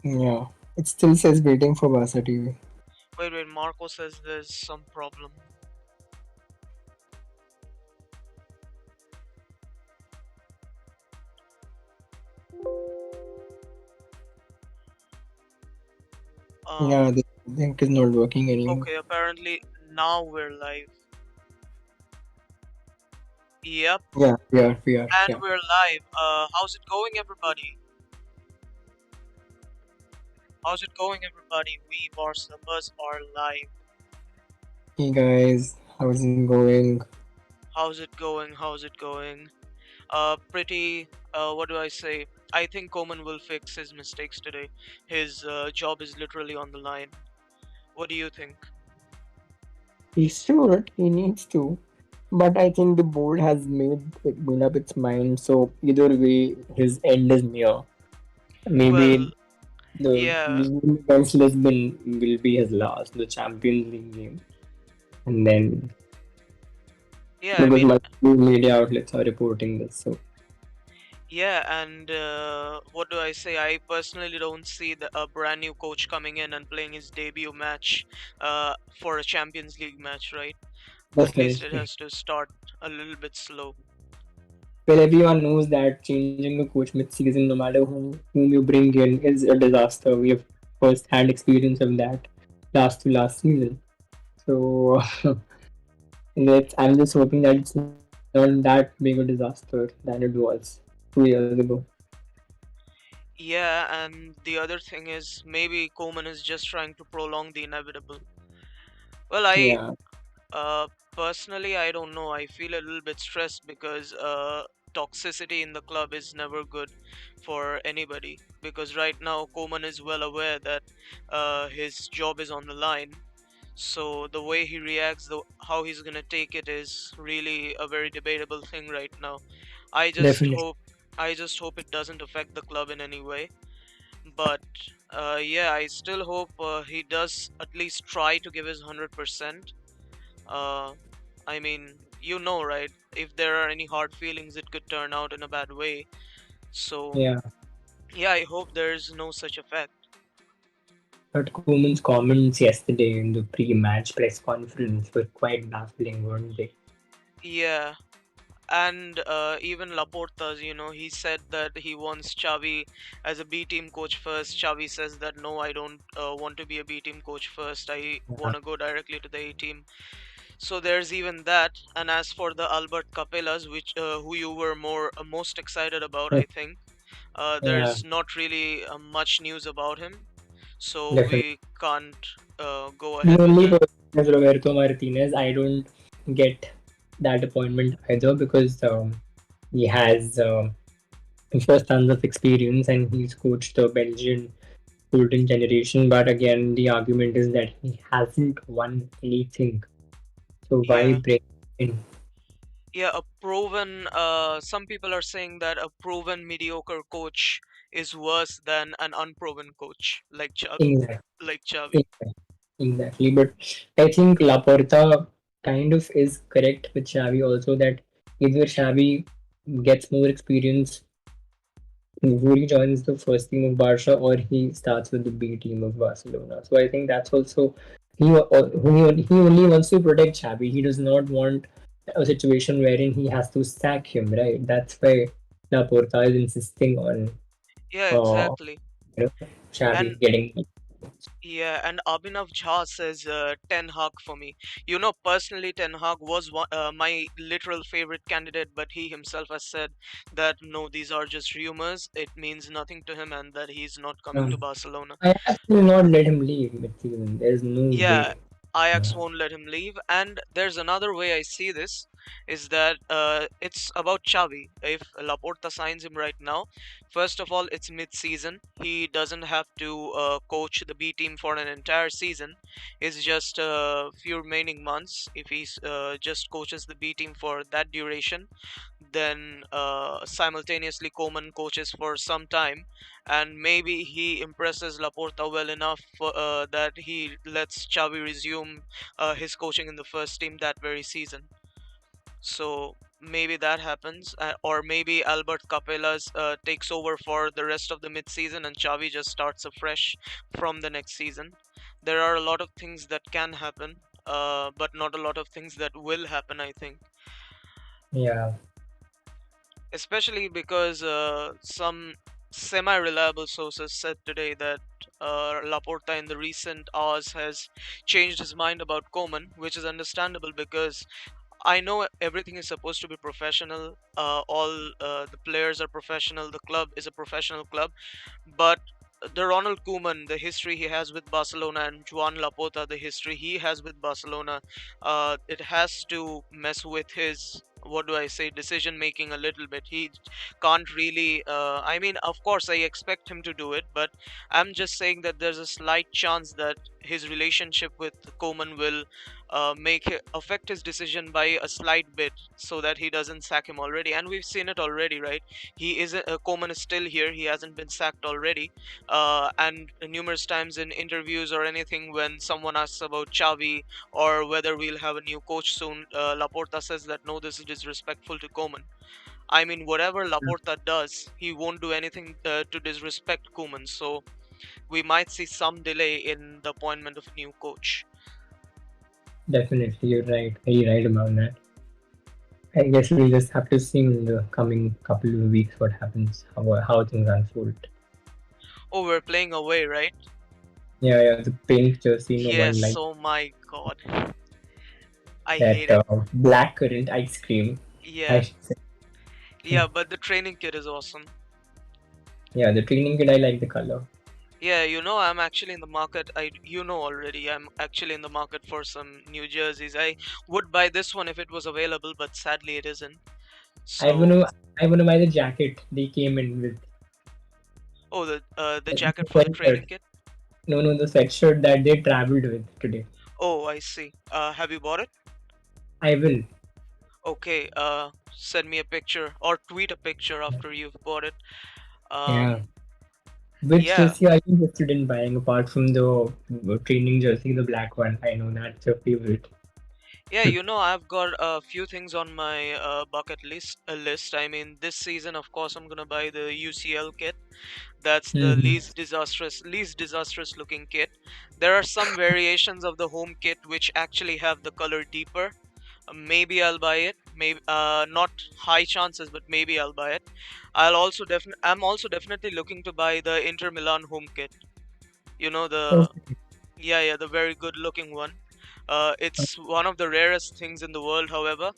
Yeah. It still says waiting for Barca TV. Wait, Marco says there's some problem. Um, Yeah, the link is not working anymore. okay, apparently now we're live. Yep, Yeah, we are, and yeah. we're live. How's it going, everybody? How's it going, everybody? We Barcelona are live. Hey guys, how's it going? How's it going? How's it going? Pretty. What do I say? I think Koeman will fix his mistakes today. His job is literally on the line. What do you think? He should, he needs to. But I think the board has made up its mind, so either way, his end is near. Well, Maybe the yeah, game against Lisbon will be his last, the Champions League game. And then, yeah. I because mean, multiple media outlets are reporting this, so yeah, and what do I say? I personally don't see a brand new coach coming in and playing his debut match for a Champions League match, right? that's At very least it true. has to start a little bit slow. Well, everyone knows that changing a coach mid-season, no matter whom you bring in, is a disaster. We have first-hand experience of that last season. So I'm just hoping that it's not that big a disaster than it was 2 years ago. Yeah, and the other thing is maybe Koeman is just trying to prolong the inevitable. Well, Yeah, uh, personally, I don't know. I feel a little bit stressed because toxicity in the club is never good for anybody. Because right now, Koeman is well aware that his job is on the line. So the way he reacts, how he's gonna take it is really a very debatable thing right now. I just definitely. hope, I just hope it doesn't affect the club in any way. But yeah, I still hope he does at least try to give his 100%. uh, I mean, you know, right? If there are any hard feelings, it could turn out in a bad way. So, Yeah, yeah, I hope there's no such effect. but Koeman's comments yesterday in the pre-match press conference were quite baffling, weren't they? Yeah, and even Laporta's, he said that he wants Xavi as a B team coach first. Xavi says that no, I don't want to be a B team coach first. I want Yeah, to go directly to the A team. So there's even that. And as for the Albert Capelas, which who you were most excited about, I think. yeah, There's not really much news about him, so definitely. we can't go The ahead with only that. person is Roberto Martinez. I don't get that appointment either because he has first tons of experience and he's coached the Belgian golden generation. But again, the argument is that he hasn't won anything. So why Yeah, bring him in? yeah, a proven. Some people are saying that a proven mediocre coach is worse than an unproven coach, like Xavi. Exactly, Like Xavi. exactly, exactly. But I think Laporta kind of is correct with Xavi also that either Xavi gets more experience before he joins the first team of Barca or he starts with the B team of Barcelona. So I think that's also he only wants to protect Xavi. He does not want a situation wherein he has to sack him, right? That's why Laporta is insisting on Yeah, uh, exactly. And Xavi getting. yeah, and Abhinav Jha says Ten Hag for me. Personally, Ten Hag was my literal favorite candidate, but he himself has said that no, these are just rumors. It means nothing to him, and that he's not coming to Um, Barcelona. I will not let him leave mid-season. There's no Yeah, way. Ajax won't let him leave. And there's another way I see this is that it's about Xavi. If Laporta signs him right now, first of all, it's mid-season. He doesn't have to coach the B team for an entire season. It's just a few remaining months. If he just coaches the B team for that duration, then simultaneously Koeman coaches for some time, and maybe he impresses Laporta well enough that he lets Xavi resume his coaching in the first team that very season. So maybe that happens, or maybe Albert Capelas takes over for the rest of the mid-season and Xavi just starts afresh from the next season. There are a lot of things that can happen, but not a lot of things that will happen, I think. Yeah, Especially because some semi-reliable sources said today that Laporta in the recent hours has changed his mind about Koeman, which is understandable because I know everything is supposed to be professional. All the players are professional. The club is a professional club, but the Ronald Koeman, the history he has with Barcelona, and Joan Laporta, the history he has with Barcelona, it has to mess with his, what do I say, decision making a little bit. He can't really. I mean, of course, I expect him to do it, but I'm just saying that there's a slight chance that his relationship with Koeman will affect his decision by a slight bit, so that he doesn't sack him already. And we've seen it already, right? He isn't. Koeman is still here. He hasn't been sacked already. And numerous times in interviews or anything, when someone asks about Xavi or whether we'll have a new coach soon, Laporta says that no, this is disrespectful to Koeman. I mean, whatever Laporta does, he won't do anything to disrespect Koeman. So we might see some delay in the appointment of new coach. definitely. You're right. Very right about that. I guess we'll just have to see in the coming couple of weeks what happens, how things unfold. Oh, we're playing away, right? Yeah, yeah, the pink jersey, no one Yes. like Oh my God, I that hate it. black currant ice cream. I Yeah, should say. yeah, but the training kit is awesome. Yeah, the training kit, I like the color. Yeah, I'm actually in the market. You know already, I'm actually in the market for some new jerseys. I would buy this one if it was available, but sadly it isn't. I So, wanna, I wanna buy the jacket they came in with. oh, the The jacket for the training sweatshirt. kit. No, the sweatshirt that they traveled with today. Oh, I see. Have you bought it? I will. Okay. Send me a picture or tweet a picture after you've bought it. Yeah. Um, Which yeah. jersey are you interested in buying apart from the training jersey, the black one? I know that's your favorite. Yeah, I've got a few things on my bucket list. I mean, this season, of course, I'm gonna buy the UCL kit. That's the Hmm. least disastrous looking kit. There are some variations of the home kit which actually have the color deeper. Maybe I'll buy it. Maybe not high chances, but maybe I'll buy it. I'm also definitely looking to buy the Inter Milan home kit. The Okay. Yeah, yeah, the very good looking one. It's one of the rarest things in the world, however,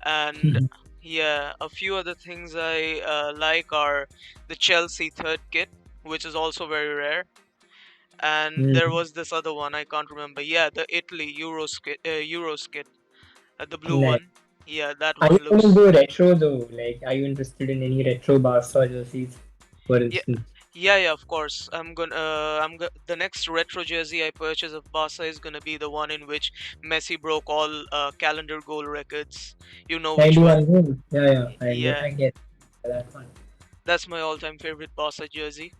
and yeah, a few other things I like are the Chelsea third kit, which is also very rare. And there Hmm. was this other one I can't remember. Yeah, the Italy Euros kit, the blue Nice. one. Yeah, that Are you one gonna looks. go retro though? Like, are you interested in any retro Barca jerseys, for Yeah, instance? yeah, of course. The next retro jersey I purchase of Barca is gonna be the one in which Messi broke all calendar goal records. You know which one? 91 goals. Yeah, yeah. Yeah, I get that one. that's my all-time favorite Barca jersey.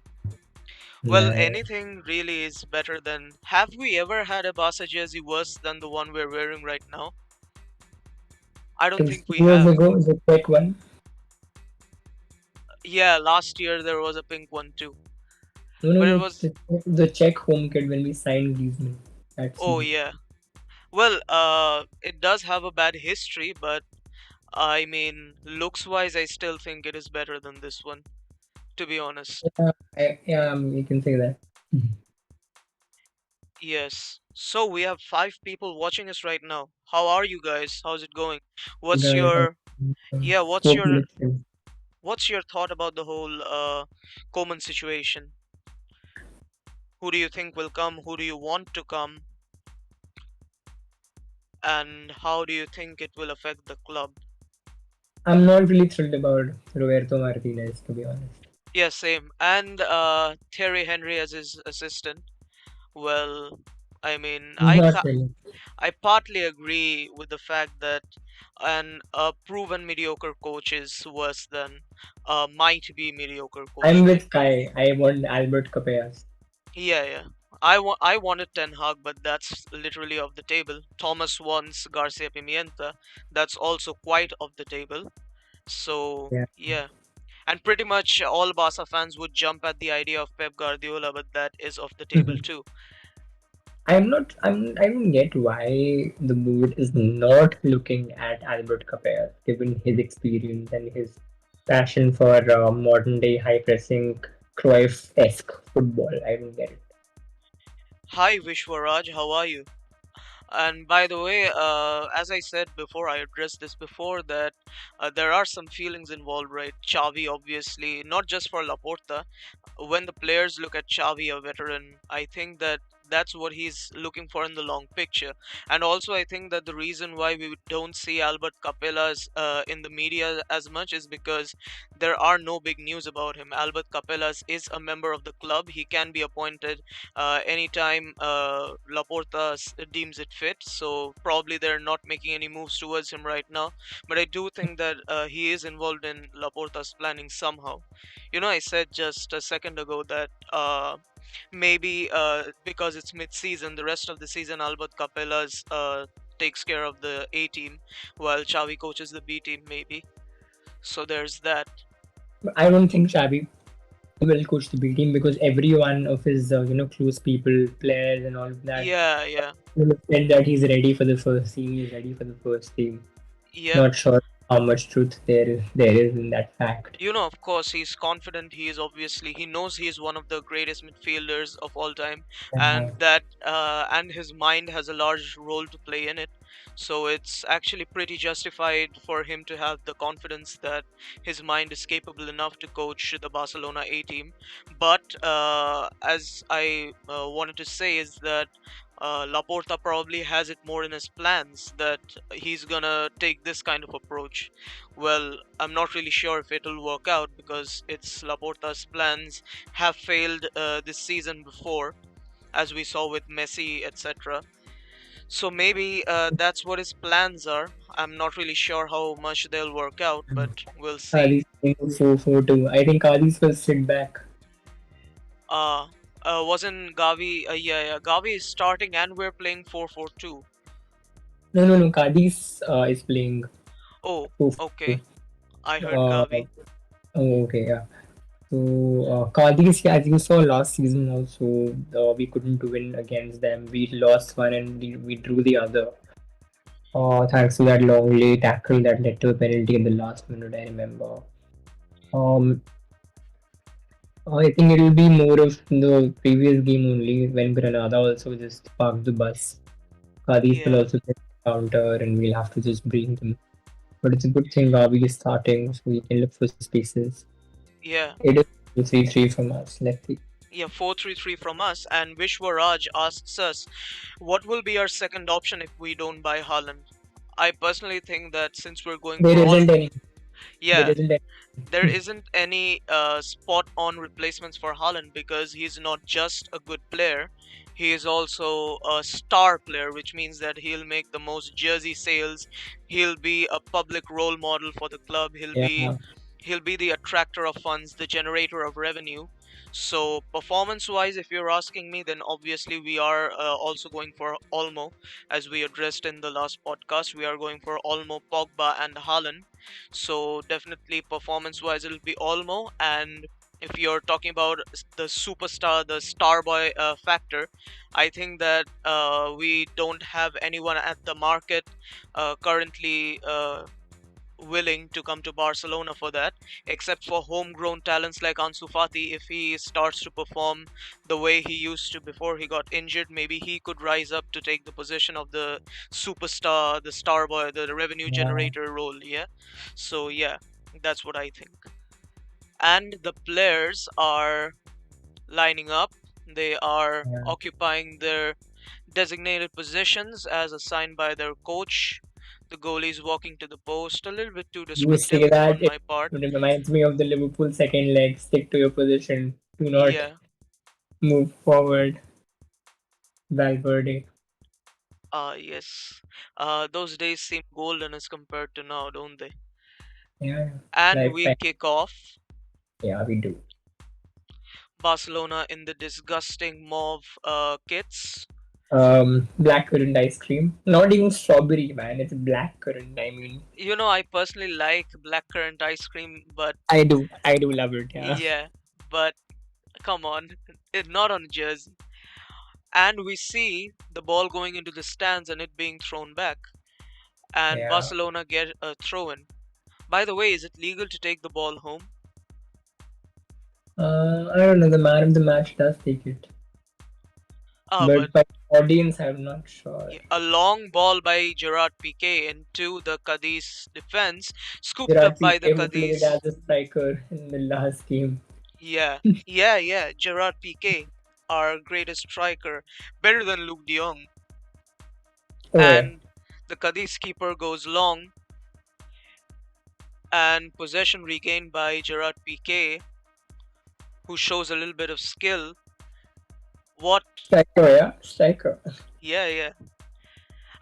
Well, Nice. anything really is better than. Have we ever had a Barca jersey worse than the one we're wearing right now? I don't Two think we years have. ago, the tech one. Yeah, last year there was a pink one too, No, but it no, was. the Czech home kit when we signed Griezmann that Oh season. yeah. Well, it does have a bad history, but I mean, looks-wise, I still think it is better than this one, to be honest. Yeah, you can say that. Yes. So we have 5 people watching us right now. How are you guys? How's it going? What's Guys, your yeah? What's scope your election. What's your thought about the whole Coleman situation? Who do you think will come? Who do you want to come? And how do you think it will affect the club? I'm not really thrilled about Roberto Martinez, to be honest. Yeah, same. And Thierry Henry as his assistant. Well, I mean, Not really. I partly agree with the fact that a proven mediocre coach is worse than a might be mediocre coach, I'm right? with Kai. I want Albert Capellas. Yeah, yeah. I wanted Ten Hag, but that's literally off the table. Thomas wants Garcia Pimienta. That's also quite off the table. So Yeah. yeah, and pretty much all Barca fans would jump at the idea of Pep Guardiola, but that is off the table too. I don't get why the board is not looking at Albert Capella, given his experience and his passion for modern day high pressing Cruyff-esque football. I don't get it. Hi Vishwaraj, how are you? And by the way, as I said before, I addressed this before that there are some feelings involved, right? Xavi, obviously, not just for Laporta. When the players look at Xavi, a veteran, I think that that's what he's looking for in the long picture. And also, I think that the reason why we don't see Albert Capelas in the media as much is because there are no big news about him. Albert Capelas is a member of the club. He can be appointed anytime Laporta deems it fit. So probably they're not making any moves towards him right now. But I do think that he is involved in Laporta's planning somehow. I said just a second ago that maybe because it's mid-season, the rest of the season, Albert Capelas takes care of the A team while Xavi coaches the B team, maybe. So there's that. I don't think Xavi will coach the B team because every one of his close people, players, and all of that Yeah, yeah, said that he's ready for the first team. He's ready for the first team. yep. Not sure how much truth there is in that fact. Of course, he's confident. He is obviously he knows he is one of the greatest midfielders of all time, Uh, and his mind has a large role to play in it. So it's actually pretty justified for him to have the confidence that his mind is capable enough to coach the Barcelona A team. But as I wanted to say is that Laporta probably has it more in his plans that he's gonna take this kind of approach. Well, I'm not really sure if it'll work out because it's Laporta's plans have failed this season before, as we saw with Messi, etc. So maybe that's what his plans are. I'm not really sure how much they'll work out, but we'll see. Cadiz playing 4-4-2. I think Cadiz will sit back. Uh, wasn't Gavi? Yeah, yeah, Gavi is starting, and we're playing 4-4-2. No, no, no. Cadiz is playing Oh, 4-4-2. okay. I heard Uh, Gavi. oh, okay, yeah. So, Cadiz, yeah, as you saw last season also, we couldn't win against them. We lost one and we drew the other. Thanks to that long late tackle that led to a penalty in the last minute, I remember. Um, I think it'll be more of the previous game only when Granada also just parked the bus. Cadiz will Yeah, also get a counter and we'll have to just bring them. But it's a good thing Gavi is starting so we can look for spaces. yeah. It is 3-3 from us. Let's see. Yeah, 4-3-3 from us. And Vishwaraj asks us, what will be our second option if we don't buy Haaland? I personally think that since we're going There for all, isn't any. There yeah, isn't any. there isn't any spot on replacements for Haaland because he's not just a good player, he is also a star player, which means that he'll make the most jersey sales, he'll be a public role model for the club, Yeah. he'll be the attractor of funds, the generator of revenue. So performance wise, if you're asking me, then obviously we are also going for Olmo, as we addressed in the last podcast. We are going for Olmo, Pogba, and Haaland. So definitely performance wise it'll be Olmo. And if you're talking about the superstar, the star boy factor, I think that we don't have anyone at the market currently willing to come to Barcelona for that, except for homegrown talents like Ansu Fati. If he starts to perform the way he used to before he got injured, maybe he could rise up to take the position of the superstar, the star boy, the revenue Yeah. generator role. Yeah. So yeah, that's what I think. And the players are lining up. They are Yeah. occupying their designated positions as assigned by their coach. The goalie is walking to the post. A little bit too You descriptive say that on it my part. reminds me of the Liverpool second leg. Stick to your position. Do not Yeah. move forward. Valverde. Yes. Those days seem golden as compared to now, don't they? Yeah. And Right. we Right. kick off. Yeah, we do. Barcelona in the disgusting mauve kits. Blackcurrant ice cream. Not even strawberry, man. It's blackcurrant. I mean, I personally like blackcurrant ice cream, but I do love it. Yeah, yeah, but come on, not on a jersey. And we see the ball going into the stands and it being thrown back, and yeah. Barcelona get a throw in. By the way, is it legal to take the ball home? I don't know. The man of the match does take it, But but by audience, I'm not sure. a long ball by Gerard Piqué into the Cadiz defense, scooped Gerard up by the Piqué, who played Cadiz. as a striker in the last game. Yeah, yeah. Gerard Piqué, our greatest striker, better than Luuk De Jong. Oh yeah. And the Cadiz keeper goes long, and possession regained by Gerard Piqué, who shows a little bit of skill. What? Striker, yeah. Striker. Yeah.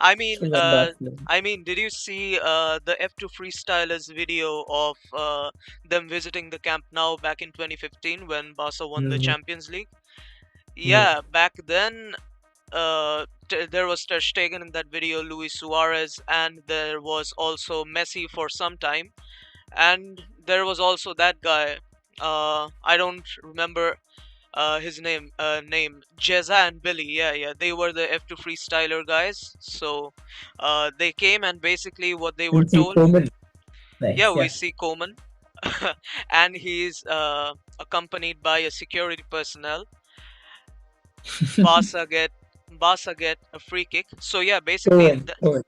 I mean, So that uh, Barcelona. did you see the F2 Freestylers video of them visiting the Camp Nou back in 2015 when Barca won the Mm, Champions League? no. Yeah, back then there was Ter Stegen in that video, Luis Suarez, and there was also Messi for some time, and there was also that guy. I don't remember his name Jeza and Billy. Yeah, they were the F2 freestyler guys. So they came, and basically what they were MC told. Koeman. Yeah, Nice, we yeah. see Koeman, and he's accompanied by a security personnel. Barca get Barca get a free kick. So yeah, basically Koeman, Koeman.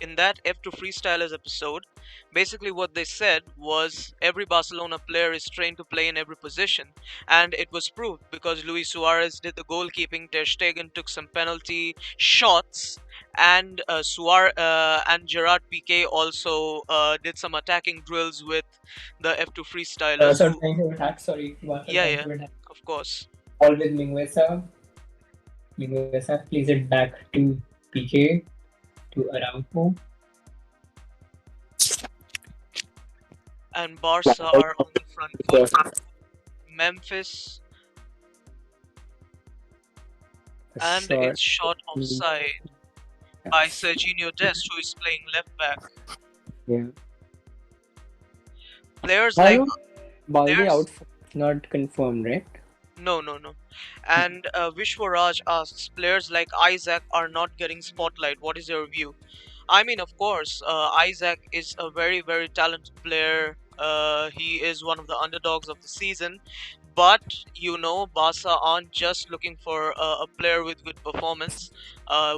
in that F2 Freestylers episode, basically what they said was every Barcelona player is trained to play in every position, and it was proved because Luis Suarez did the goalkeeping, Ter Stegen took some penalty shots, and and Gerard Piqué also did some attacking drills with the F2 Freestylers. So Who, trying to attack, sorry, Barca trying yeah, to attack. of course. Ball with Mingueza. Mingueza plays it back to PK, to Araujo. And Barca are on the front foot. Memphis, A and shot. it's shot offside by Serginho Dest, who is playing left back. Yeah. Players I like don't Balde players, outfit not confirmed, right? no. And Vishwaraj asks, players like Isaac are not getting spotlight. What is your view? I mean, of course, Isaac is a very, very talented player. He is one of the underdogs of the season. But Barca aren't just looking for a player with good performance.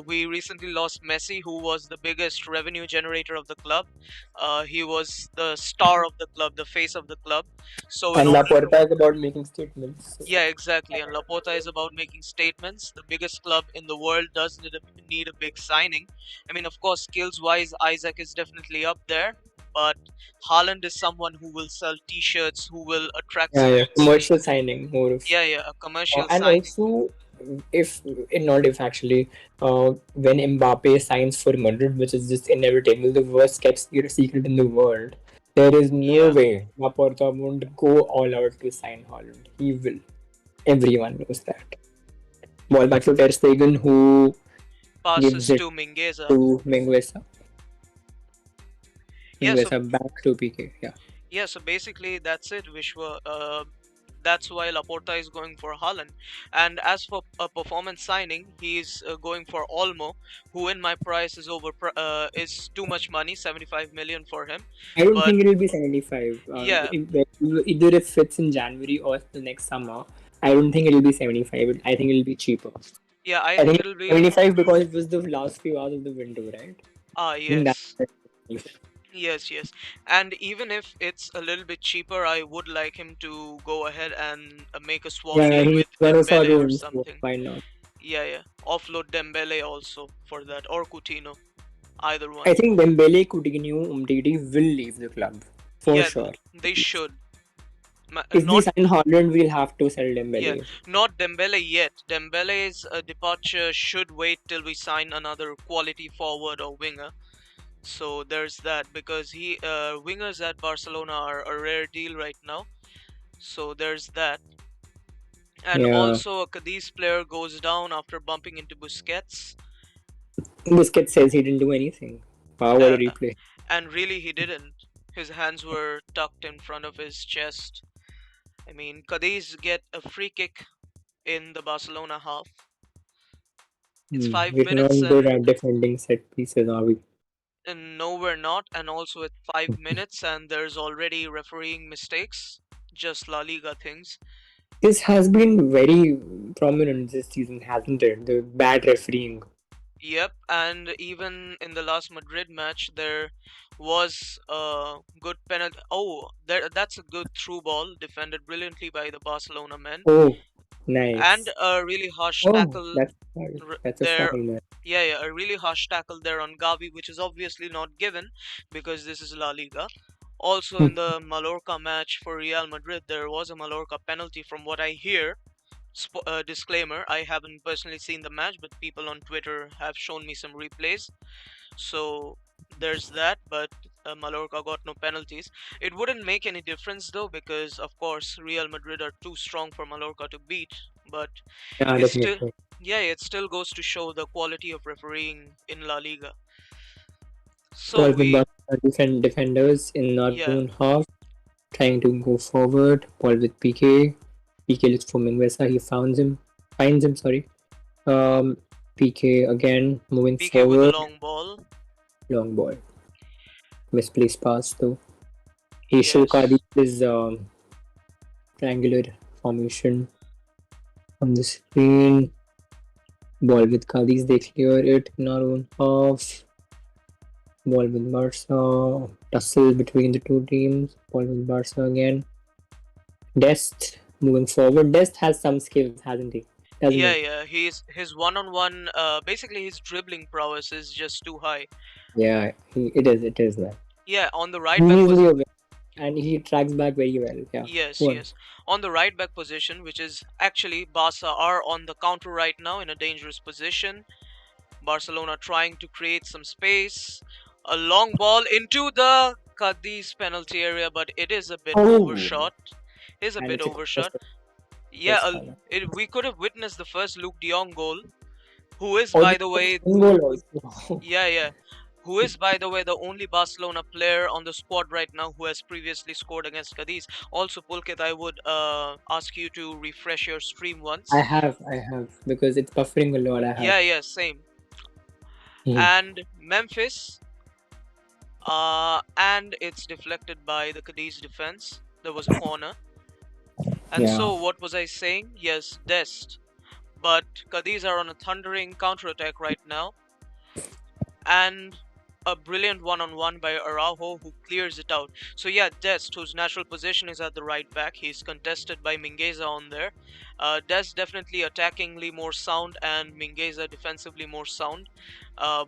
We recently lost Messi, who was the biggest revenue generator of the club. He was the star of the club, the face of the club. So in And order to Laporta is about making statements. So. Yeah, exactly. And Laporta is about making statements. The biggest club in the world does need a big signing. I mean, of course, skills wise, Isaac is definitely up there. But Haaland is someone who will sell T-shirts, who will attract Yeah, some yeah. youth. Commercial signing, more of. Yeah, a commercial And signing. also, if not if actually, when Mbappe signs for Madrid, which is just inevitable, the worst kept secret in the world, there is no Yeah, way Laporta won't go all out to sign Holland. He will. Everyone knows that. Ball back to Ter Stegen, who gives passes it to Mingueza. to Mingueza. Yeah, so Mingueza back to PK. Yeah. so basically that's it, Vishwa. That's why Laporta is going for Haaland. And as for a performance signing, he's going for Olmo, who in my price is too much money, 75 million for him. I don't But think it'll be 75. yeah, Either it fits in January or the next summer. I don't think it'll be 75. I think it'll be cheaper. yeah, I I think think it'll be 75 because it was the last few hours of the window, right? I think yes. that's Yes. And even if it's a little bit cheaper, I would like him to go ahead and make a swap yeah, deal he's with one of our Dembele or own, so something. why not? Yeah. Offload Dembele also for that, or Coutinho, either I one. think Dembele, Coutinho, Umtiti will leave the club for Yeah, sure. they should. If we Not sign Holland, we'll have to sell Yeah, Dembele. not Dembele yet. Dembele's departure should wait till we sign another quality forward or winger. So there's that, because wingers at Barcelona are a rare deal right now. So there's that. And Yeah. also, a Cadiz player goes down after bumping into Busquets. Busquets says he didn't do anything. Wow, what a Uh, replay. and really, he didn't. His hands were tucked in front of his chest. I mean, Cadiz get a free kick in the Barcelona half. It's five We're not minutes, good at defending set pieces, are we? and no, we're not. And also, it's 5 minutes, and there's already refereeing mistakes. Just La Liga things. This has been very prominent this season, hasn't it? The bad refereeing. Yep, and even in the last Madrid match, there was a good penalty. Oh, that's a good through ball defended brilliantly by the Barcelona men, Oh, and nice. a really harsh Oh, tackle that's a there. foul, man. Yeah, yeah, a really harsh tackle there on Gavi, which is obviously not given because this is La Liga. Also, in the Mallorca match for Real Madrid, there was a Mallorca penalty, from what I hear. Disclaimer: I haven't personally seen the match, but people on Twitter have shown me some replays. So there's that, but Mallorca got no penalties. It wouldn't make any difference though, because of course Real Madrid are too strong for Mallorca to beat. But Yeah, it still, definitely. yeah, it still goes to show the quality of refereeing in La Liga. So Ball with we, defenders in our yeah, own half, trying to go forward. Ball with PK. PK looks for Minguesa. He finds him. Sorry. Um, PK again moving PK with a forward. long ball. Long ball. Misplaced pass though. He show Yes, Cadiz's triangular formation on the screen. Ball with Cadiz. They clear it in our own half. Ball with Barca. Tussle between the two teams. Ball with Barca again. Dest moving forward. Dest has some skills, hasn't he? Doesn't yeah, he? yeah. His one-on-one, basically his dribbling prowess is just too high. Yeah, it is. It is, man. Yeah, on the right He's back easily position. aware, and he tracks back very well. Yeah. Yes, Go on. yes. On the right back position, which is actually Barca are on the counter right now in a dangerous position. Barcelona trying to create some space. A long ball into the Cadiz penalty area, but it is a bit Oh, overshot. Is a and bit it's a overshot. contested Yeah, first foul. we could have witnessed the first Luuk De Jong goal, who is, Oh, by this the was way, a goal also. yeah, yeah. Who is, by the way, the only Barcelona player on the squad right now who has previously scored against Cadiz. Also, Pulkit, I would ask you to refresh your stream once. I have, because it's buffering a lot. I have. Yeah, yeah, same. Mhm. And Memphis, and it's deflected by the Cadiz defense. There was a corner. And Yeah, so, what was I saying? Yes, Dest. But Cadiz are on a thundering counter-attack right now. And a brilliant one-on-one by Araujo, who clears it out. So yeah, Dest, whose natural position is at the right back, he's contested by Mingueza on there. Dest definitely attackingly more sound, and Mingueza defensively more sound.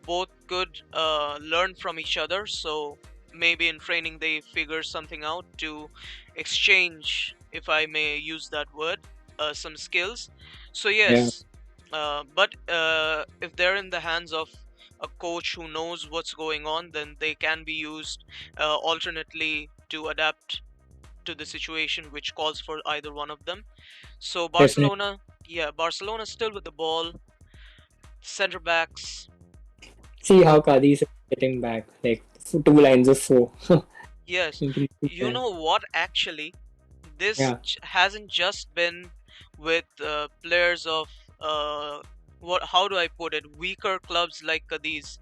Both could learn from each other, so maybe in training they figure something out to exchange, if I may use that word, some skills. So yeah, yes, but if they're in the hands of a coach who knows what's going on, then they can be used alternately to adapt to the situation which calls for either one of them. So definitely. Barcelona, yeah, Barcelona still with the ball, center backs. See how Cadiz is getting back, like two lines of four. Yes, You can see you that. know what? Actually, this Yeah, hasn't just been with players of what? How do I put it? Weaker clubs like Cadiz.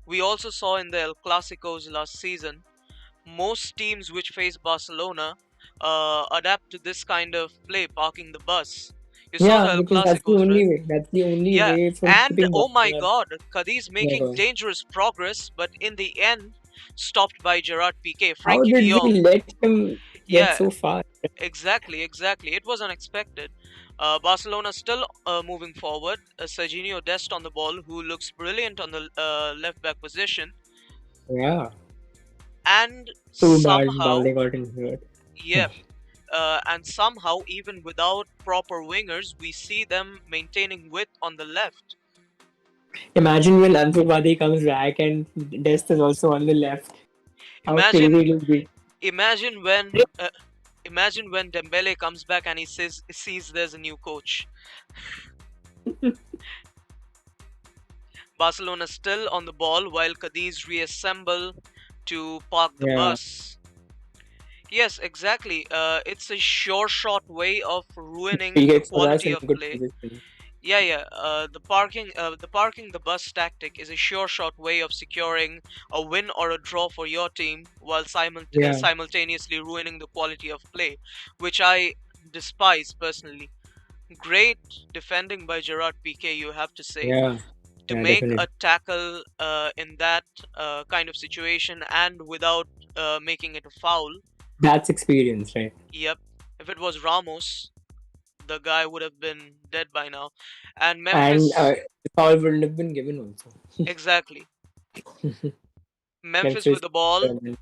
We also saw in the El Clasicos last season most teams which face Barcelona adapt to this kind of play, parking the bus. You saw the yeah, El because that's the Clasicos, right? only way. That's the only Yeah, way for and keeping oh my Barcelona. God, Cadiz Yeah, making go on. dangerous progress, but in the end, stopped by Gerard Piqué. How Frankie de did we Jong, let him get yeah, so far? exactly, exactly. It was unexpected. Barcelona still moving forward. Serginho Dest on the ball, who looks brilliant on the left back position, Yeah, and too bad somehow, Balde got injured. yeah, and somehow, even without proper wingers, we see them maintaining width on the left. Imagine when Ansu comes back and Dest is also on the left. How crazy Imagine, it will be. imagine when, Imagine when Dembele comes back and he sees there's a new coach. Barcelona still on the ball while Cadiz reassemble to park the Yeah. bus. Yes, exactly. It's a sure shot way of ruining the Creates for us quality in of a good play. position. Yeah, yeah. The parking the bus tactic is a sure shot way of securing a win or a draw for your team while Yeah. simultaneously ruining the quality of play, which I despise personally. Great defending by Gerard Piqué, you have to say, Yeah. to Yeah, make a definitely. tackle in that kind of situation and without making it a foul. That's experience, right? Yep. If it was Ramos, the guy would have been dead by now. And And Memphis, the foul wouldn't have been given also. exactly. Memphis with Memphis, the ball, um,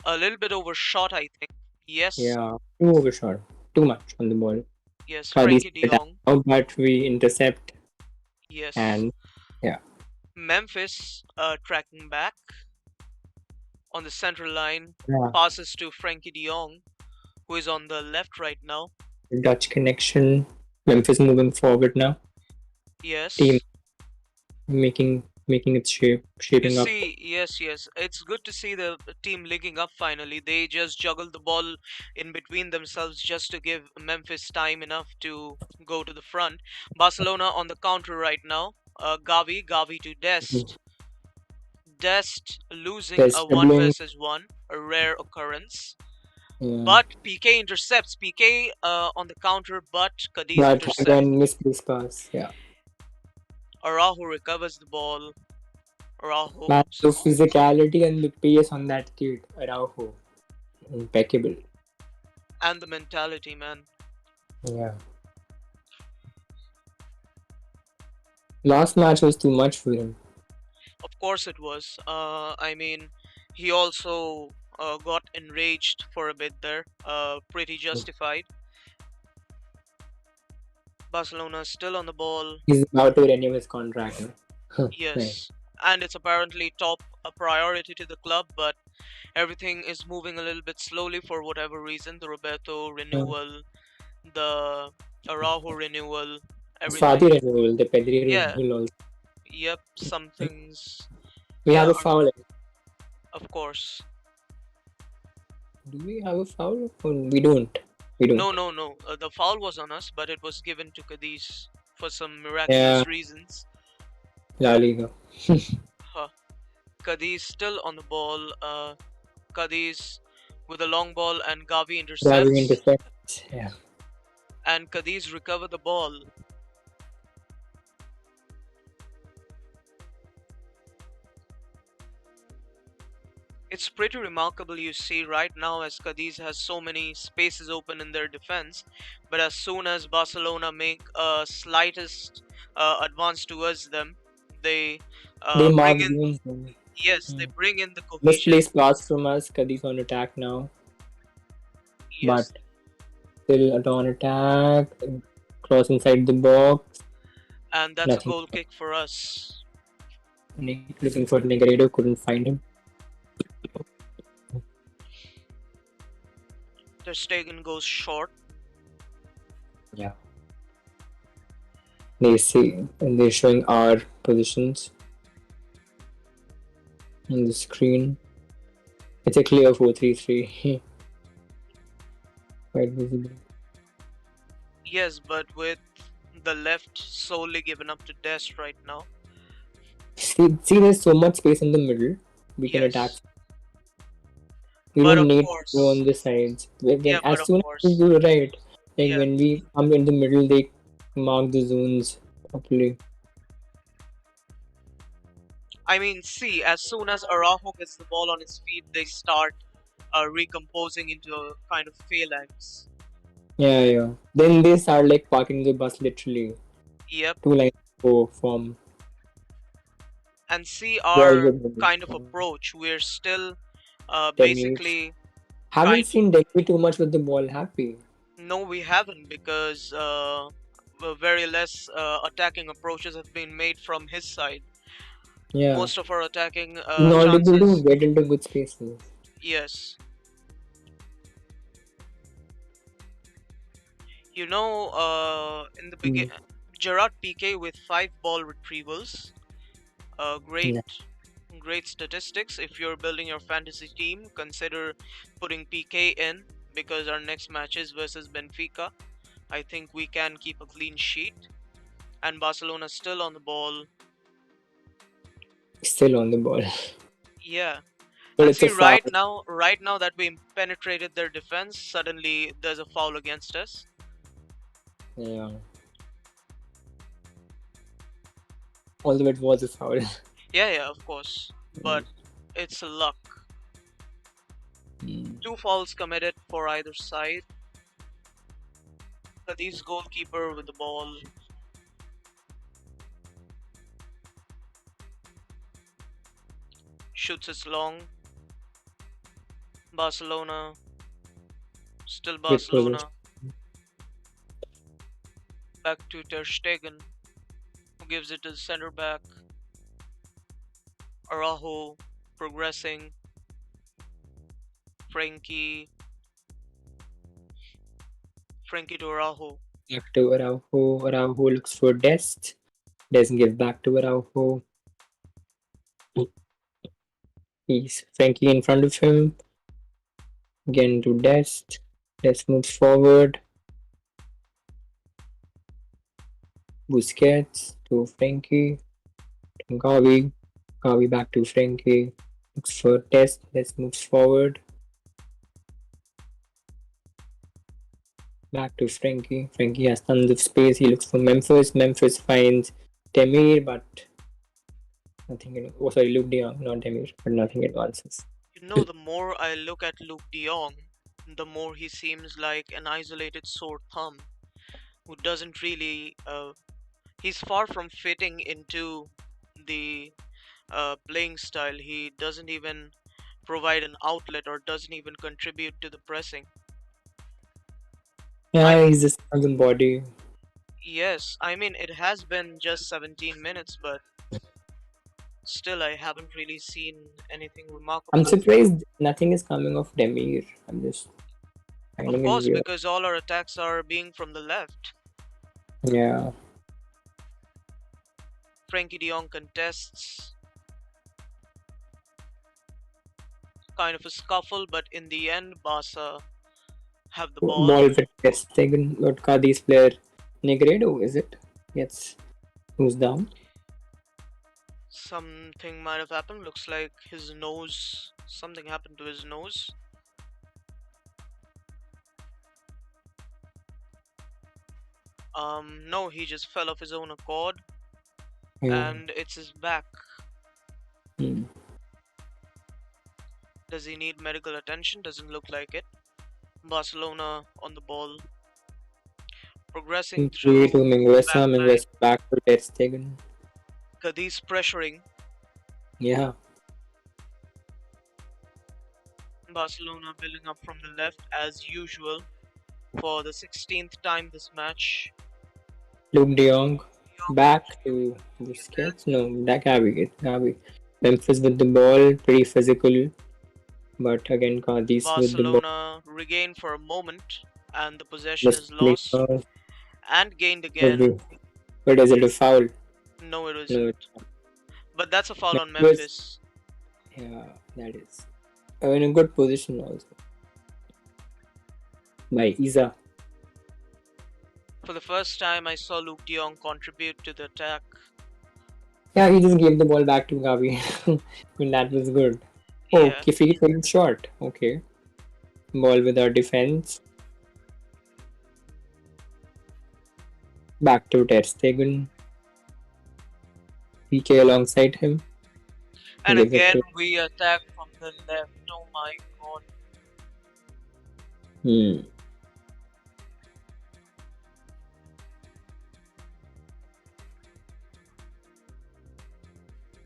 a little bit overshot, I think. Yes, yeah, too overshot, too much on the ball. yes, Cadiz Frankie de attack Jong. out, but we intercept Yes. and yeah, Memphis tracking back on the central line, yeah. passes to Frankie de Jong, who is on the left right now. Dutch connection. Memphis moving forward now. Team Yes. making its You shaping up. see, yes, yes. It's good to see the team linking up finally. They just juggled the ball in between themselves just to give Memphis time enough to go to the front. Barcelona on the counter right now. Gavi to Dest. Dest losing There's a 1 dribbling. versus 1, a rare occurrence. Yeah. But PK intercepts. PK on the counter, but Cadiz But intercept. again, misplaced pass. Yeah. Araujo recovers the ball. Araujo. Man, the physicality and the pace on that kid, Araujo, impeccable. And the mentality, man. Yeah. Last match was too much for him. Of course it was. I mean, he also got enraged for a bit there. Pretty justified. Barcelona still on the ball. He's about to renew his contract. Huh? Right. Yes. And it's apparently top a priority to the club, but everything is moving a little bit slowly for whatever reason. The Roberto renewal, the Araujo renewal, Swati everything. renewal, the Pedri Yeah, renewal also. yep, some things. We Yeah, have a foul. of course. Do we have a foul? Or we don't. We No, don't. no, no. The foul was on us, but it was given to Cadiz for some Yeah, miraculous reasons. La Liga. Huh. Cadiz still on the ball. Cadiz with a long ball and Gavi Driving intercepts. intercept. Yeah. And Cadiz recover the ball. It's pretty remarkable you see right now as Cadiz has so many spaces open in their defense, but as soon as Barcelona make a slightest advance towards them, they They bring mark in, zones. yes, they bring in the cohesion. Misplaced pass from us. Cadiz on attack now. Yes, But still on attack. Cross inside the box. and that's a Nothing. goal kick for us. Looking for Negredo. Couldn't find him. Ter Stegen goes short. Yeah. They see and they're showing our positions on the screen. It's a clear 4-3-3. Quite visible. Yes, but with the left solely given up to Dest right now. See, there's so much space in the middle. We can attack. Yes, We but don't of need to course, go on the sides. yeah, but As of soon as we course, do right, like yeah. when we come in the middle, they mark the zones properly. I mean, see, as soon as Araujo gets the ball on his feet, they start recomposing into a kind of phalanx. Yeah. Then they start like parking the bus literally. Yep. Two lines go from And see very our good. kind of approach. We're still Demir. basically Haven't kind. seen Demir too much with the ball. Happy. No, we haven't because very less attacking approaches have been made from his side. Yeah. Most of our attacking Not able to chances, get into good spaces. yes. You know, in the begin, Mm. Gerard Piqué with 5 ball retrievals. Great, Yeah. great statistics. If you're building your fantasy team, consider putting PK in because our next match is versus Benfica. I think we can keep a clean sheet. And Barcelona still on the ball. Still on the ball. Yeah. But And it's a see, foul. right now that we penetrated their defense, suddenly there's a foul against us. Yeah. Although it was a foul. Yeah, yeah, of course. But it's luck. Mm. 2 fouls committed for either side. Cadiz goalkeeper with the ball shoots it long. Barcelona, still Good position. Barcelona. Back to Ter Stegen, who gives it to the center back. Araujo progressing. Frankie, Frankie to Araujo. Back to Araujo. Araujo looks for Dest. Doesn't give back to Araujo. He's Frankie in front of him. Again to Dest. Dest moves forward. Busquets to Frankie. To Gavi. Gavi back to Frankie. Looks for Dest. Dest moves forward. Back to Frankie. Frankie has tons of space. He looks for Memphis. Memphis finds Demir, but nothing. Oh, sorry, Luuk De Jong, not Demir, but nothing advances. You know, the more I look at Luuk De Jong, the more he seems like an isolated sore thumb who doesn't really. He's far from fitting into the playing style. He doesn't even provide an outlet or doesn't even contribute to the pressing. I Yeah, mean, he's just on the body. yes, I mean, it has been just 17 minutes, but still, I haven't really seen anything I'm remarkable. surprised nothing is coming off Demir. I'm just Of finding it course, weird. because all our attacks are being from the left. Yeah, Frankie de Jong contests, kind of a scuffle, but in the end, Barca have the ball. ball with Ter taken. But Cadiz player Negredo, is it? Gets who's down. Something might have happened. Looks like his nose. Something happened to his nose. No, he just fell off his own accord, Yeah. and it's his back. Hmm. Does he need medical attention? Doesn't look like it. Barcelona on the ball, progressing Way to through Minguesa. back line. Minguesa back to Ter Stegen. Cadiz pressuring. Yeah. Barcelona building up from the left as usual for the 16th time this match. Luuk De Jong back to Busquets. No, that Gavi. Gavi. Memphis with the ball, pretty physical. But again, Cadiz with the ball. Barcelona regained for a moment and the possession is Discipline. lost and gained But again. is it a foul? No, it No, isn't. But that's a foul on Memphis. Memphis. Yeah, that is. In a good position also. By Isa. For the first time, I saw Luuk De Jong contribute to the attack. Yeah, he just gave the ball back to Gavi. And that was good. Oh, Yeah, Kifi came short. Okay. Ball with our defense. Back to Ter Stegen. PK alongside him. and Gives it again to. we attack from the left. Oh my god. Hmm.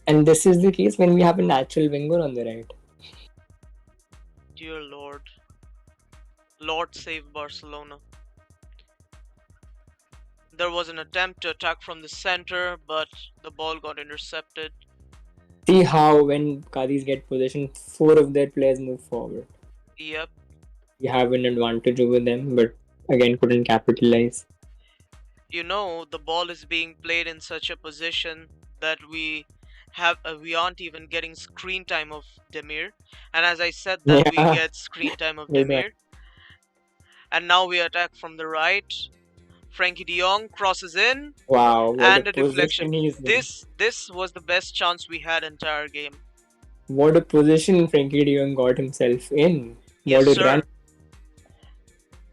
And this is the case when we have a natural winger on the right. Dear Lord. Lord save Barcelona. There was an attempt to attack from the center, but the ball got intercepted. See how when Cadiz get possession, 4 of their players move forward. Yep. We have an advantage over them, but again couldn't capitalize. The ball is being played in such a position that we aren't even getting screen time of Demir. And as I said that we Yeah, get screen time of that's right. Demir, and now we attack from the right. Frankie De Jong crosses in Wow, what a and a deflection. position he's in. This was the best chance we had entire game. What a position Frankie de Jong got himself in. Yes, What a run. sir.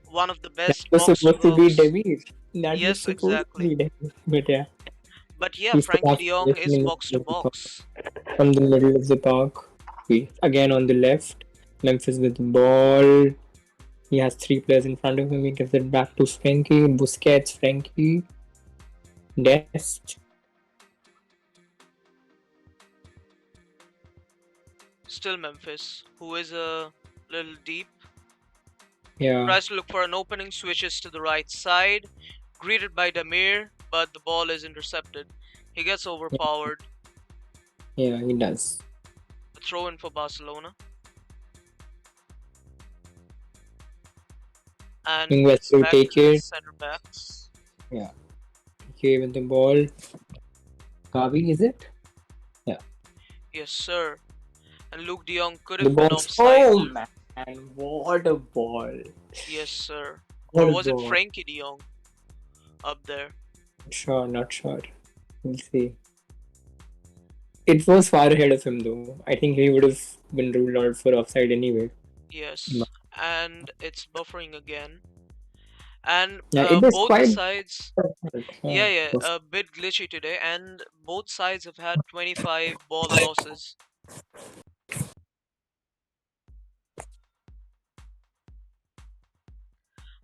One of the That best was box to supposed to be box. Demir. That was Yes, supposed to exactly. be Demir. But yeah, But yeah, he still Frankie has De Jong position is in the box to middle of the park. box. From the middle of the park. Again on the left. Memphis with the ball. He has three players in front of him. He gives it back to Frankie. Busquets, Frankie, Dest. Still Memphis, who is a little deep. Yeah, Tries to look for an opening, switches to the right side. Greeted by Demir, but the ball is intercepted. He gets overpowered. yeah, he does. A throw in for Barcelona. And Ingves it's will back take to the it. center backs. Yeah, okay with the ball. Gavi, is it? Yeah. Yes, sir. And Luuk De Jong could The have been box. offside. Oh man, what a ball! Yes, sir. Or What a was it ball! Frankie De Jong up there? Sure, not sure. We'll see. It was far ahead of him though. I think he would have been ruled out for offside anyway. Yes. And it's buffering again. And Yeah, it was both the quite. sides, Yeah, yeah, a bit glitchy today. And both sides have had 25 ball losses.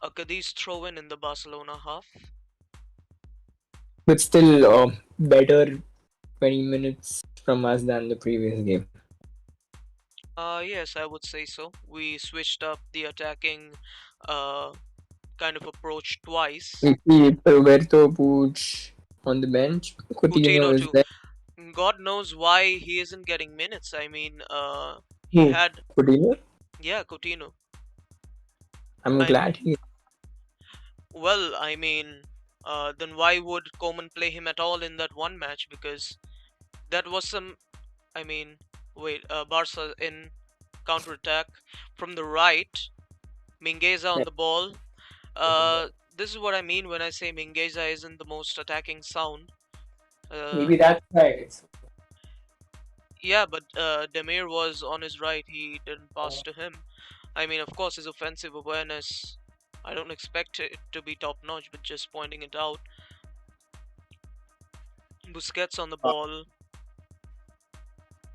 A Cadiz throw in the Barcelona half. but still better 20 minutes from us than the previous game. Yes, I would say so. We switched up the attacking uh, kind of approach twice. We keep Roberto Puig on the bench. Coutinho Coutinho is too. there. God knows why he isn't getting minutes. I mean, he Who? had, Coutinho? yeah, Coutinho. I'm I glad he. Well, I mean, then why would Koeman play him at all in that one match? Because that was some. I mean, wait, Barca in counter attack from the right. Mingueza on the ball. This is what I mean when I say Mingueza isn't the most attacking sound. Uh, Maybe that's why. yeah, but Demir was on his right. He didn't pass to him. I mean, of course, his offensive awareness. I don't expect it to be top notch, but just pointing it out. Busquets on the ball.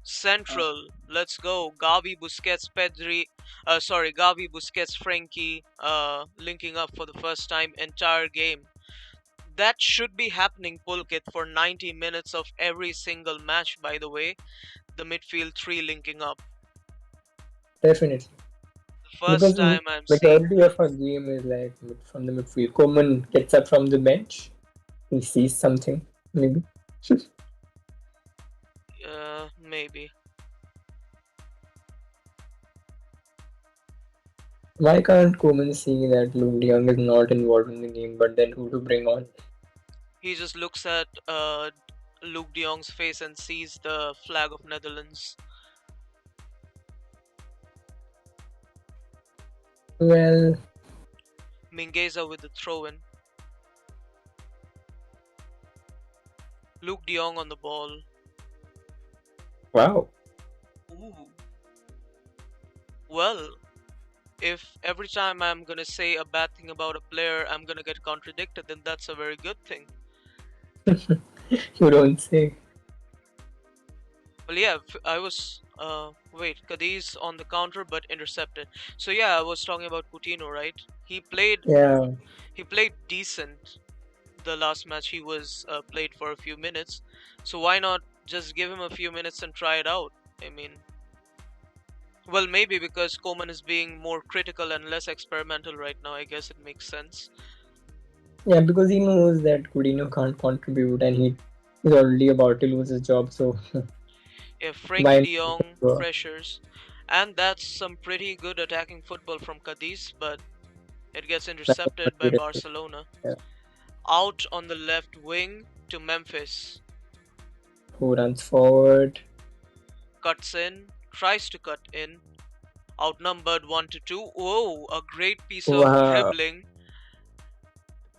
Central. Let's go. Gavi, Busquets, Pedri. Gavi, Busquets, Frankie. Linking up for the first time entire game. That should be happening, Pulkit, for 90 minutes of every single match. By the way, the midfield three linking up. Definitely. The first Because time I'm seeing majority that. of our game is like from the midfield. Coleman gets up from the bench. He sees something, maybe. Maybe. Why can't Koeman see that Luuk De Jong is not involved in the game, but then who to bring on? He just looks at Luuk De Jong's face and sees the flag of Netherlands. Well, Mingueza with the throw-in. Luuk De Jong on the ball. wow. Ooh. Well, if every time I'm gonna say a bad thing about a player, I'm gonna get contradicted, then that's a very good thing. You don't say. Well, yeah, I was. Wait, Cadiz on the counter but intercepted. So yeah, I was talking about Coutinho, right? He played. Yeah, He played decent. The last match he was played for a few minutes. So why not just give him a few minutes and try it out? I mean, well, maybe because Koeman is being more critical and less experimental right now. I guess it makes sense. yeah, because he knows that Coutinho can't contribute and he is already about to lose his job, so If Frankie why De Jong not? pressures, and that's some pretty good attacking football from Cadiz, but It gets intercepted by Barcelona. Yeah. Out on the left wing to Memphis. Who runs forward? Cuts in, tries to cut in. Outnumbered 1-2. Oh, a great piece of Wow. dribbling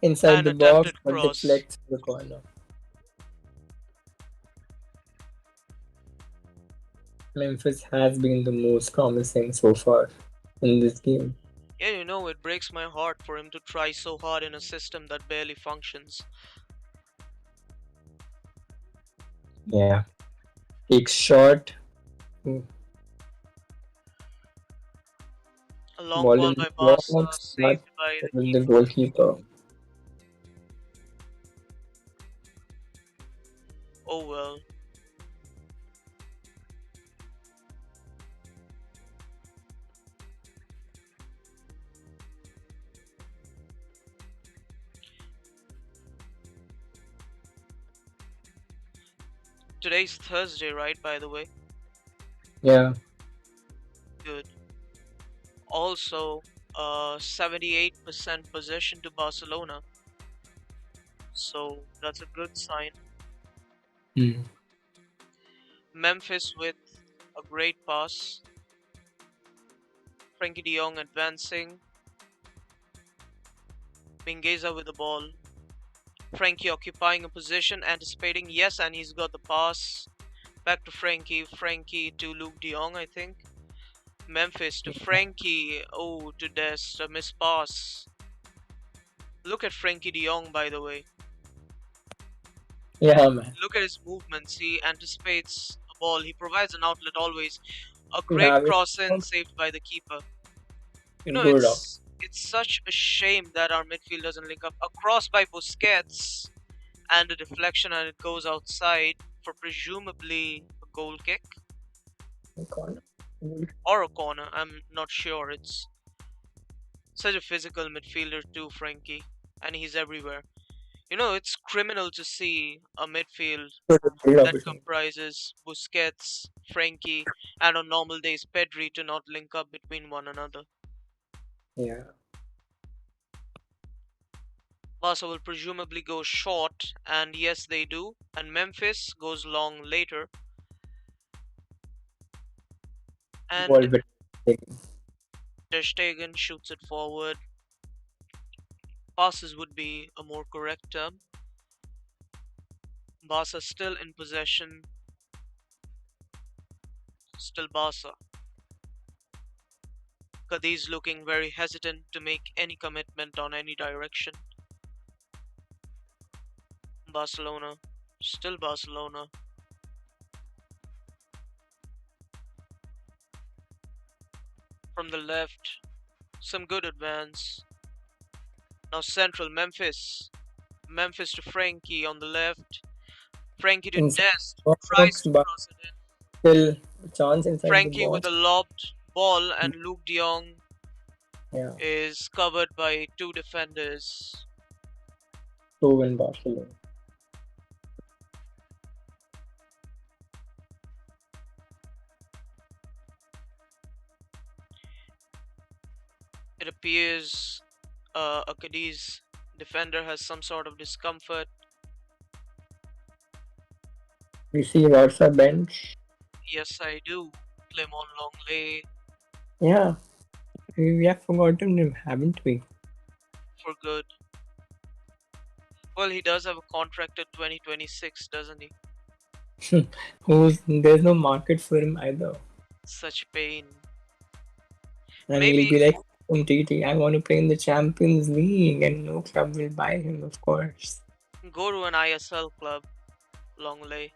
Inside and the box, attempted but cross. deflects to the corner. Memphis has been the most promising so far in this game. Yeah, you know, it breaks my heart for him to try so hard in a system that barely functions. Yeah. Takes shot. Hmm. A long Ball ball in the by Barca, box, but saved by the with the keeper. goalkeeper. Oh well. Today's Thursday, right, by the way? Yeah. Good. Also, 78% possession to Barcelona. So that's a good sign. Hmm. Memphis with a great pass. Frankie De Jong advancing. Mingueza with the ball. Frankie occupying a position, anticipating. Yes, and he's got the pass. Back to Frankie. Frankie to Luuk De Jong, I think. Memphis to Frankie. Oh, to Dest. A missed pass. Look at Frankie De Jong, by the way. Yeah, man. Look at his movements. He anticipates a ball. He provides an outlet always. A You great have it. cross in, saved by the keeper. You know, Good. it's such a shame that our midfield doesn't link up. A cross by Busquets and a deflection, and it goes outside for presumably a goal kick Corner. or a corner. I'm not sure. It's such a physical midfielder too, Frankie, and he's everywhere. You know, it's criminal to see a midfield Good that opportunity. comprises Busquets, Frankie, and on normal days Pedri to not link up between one another. Yeah. Barca will presumably go short, and yes, they do. And Memphis goes long later. Ball And with Ter Stegen shoots it forward. Passes would be a more correct term. Barca still in possession. Still Barca. Cadiz looking very hesitant to make any commitment on any direction. Barcelona. Still Barcelona. From the left. Some good advance. Now central Memphis. Memphis to Frankie on the left. Frankie to inside Dest. the Tries box, to but cross it in. still chance inside the Frankie with box. a lobbed ball, and Luuk De Jong Yeah. is covered by two defenders. To win Barcelona. It appears a Cadiz defender has some sort of discomfort. We see Barca bench. Yes, I do. Clement Longley Yeah. We have forgotten him, haven't we? for good. Well, he does have a contract at 2026, doesn't he? There's no market for him either. Such pain. And Maybe he'll be like, TT, I want to play in the Champions League, and no club will buy him, of course. go to an ISL club, Longley.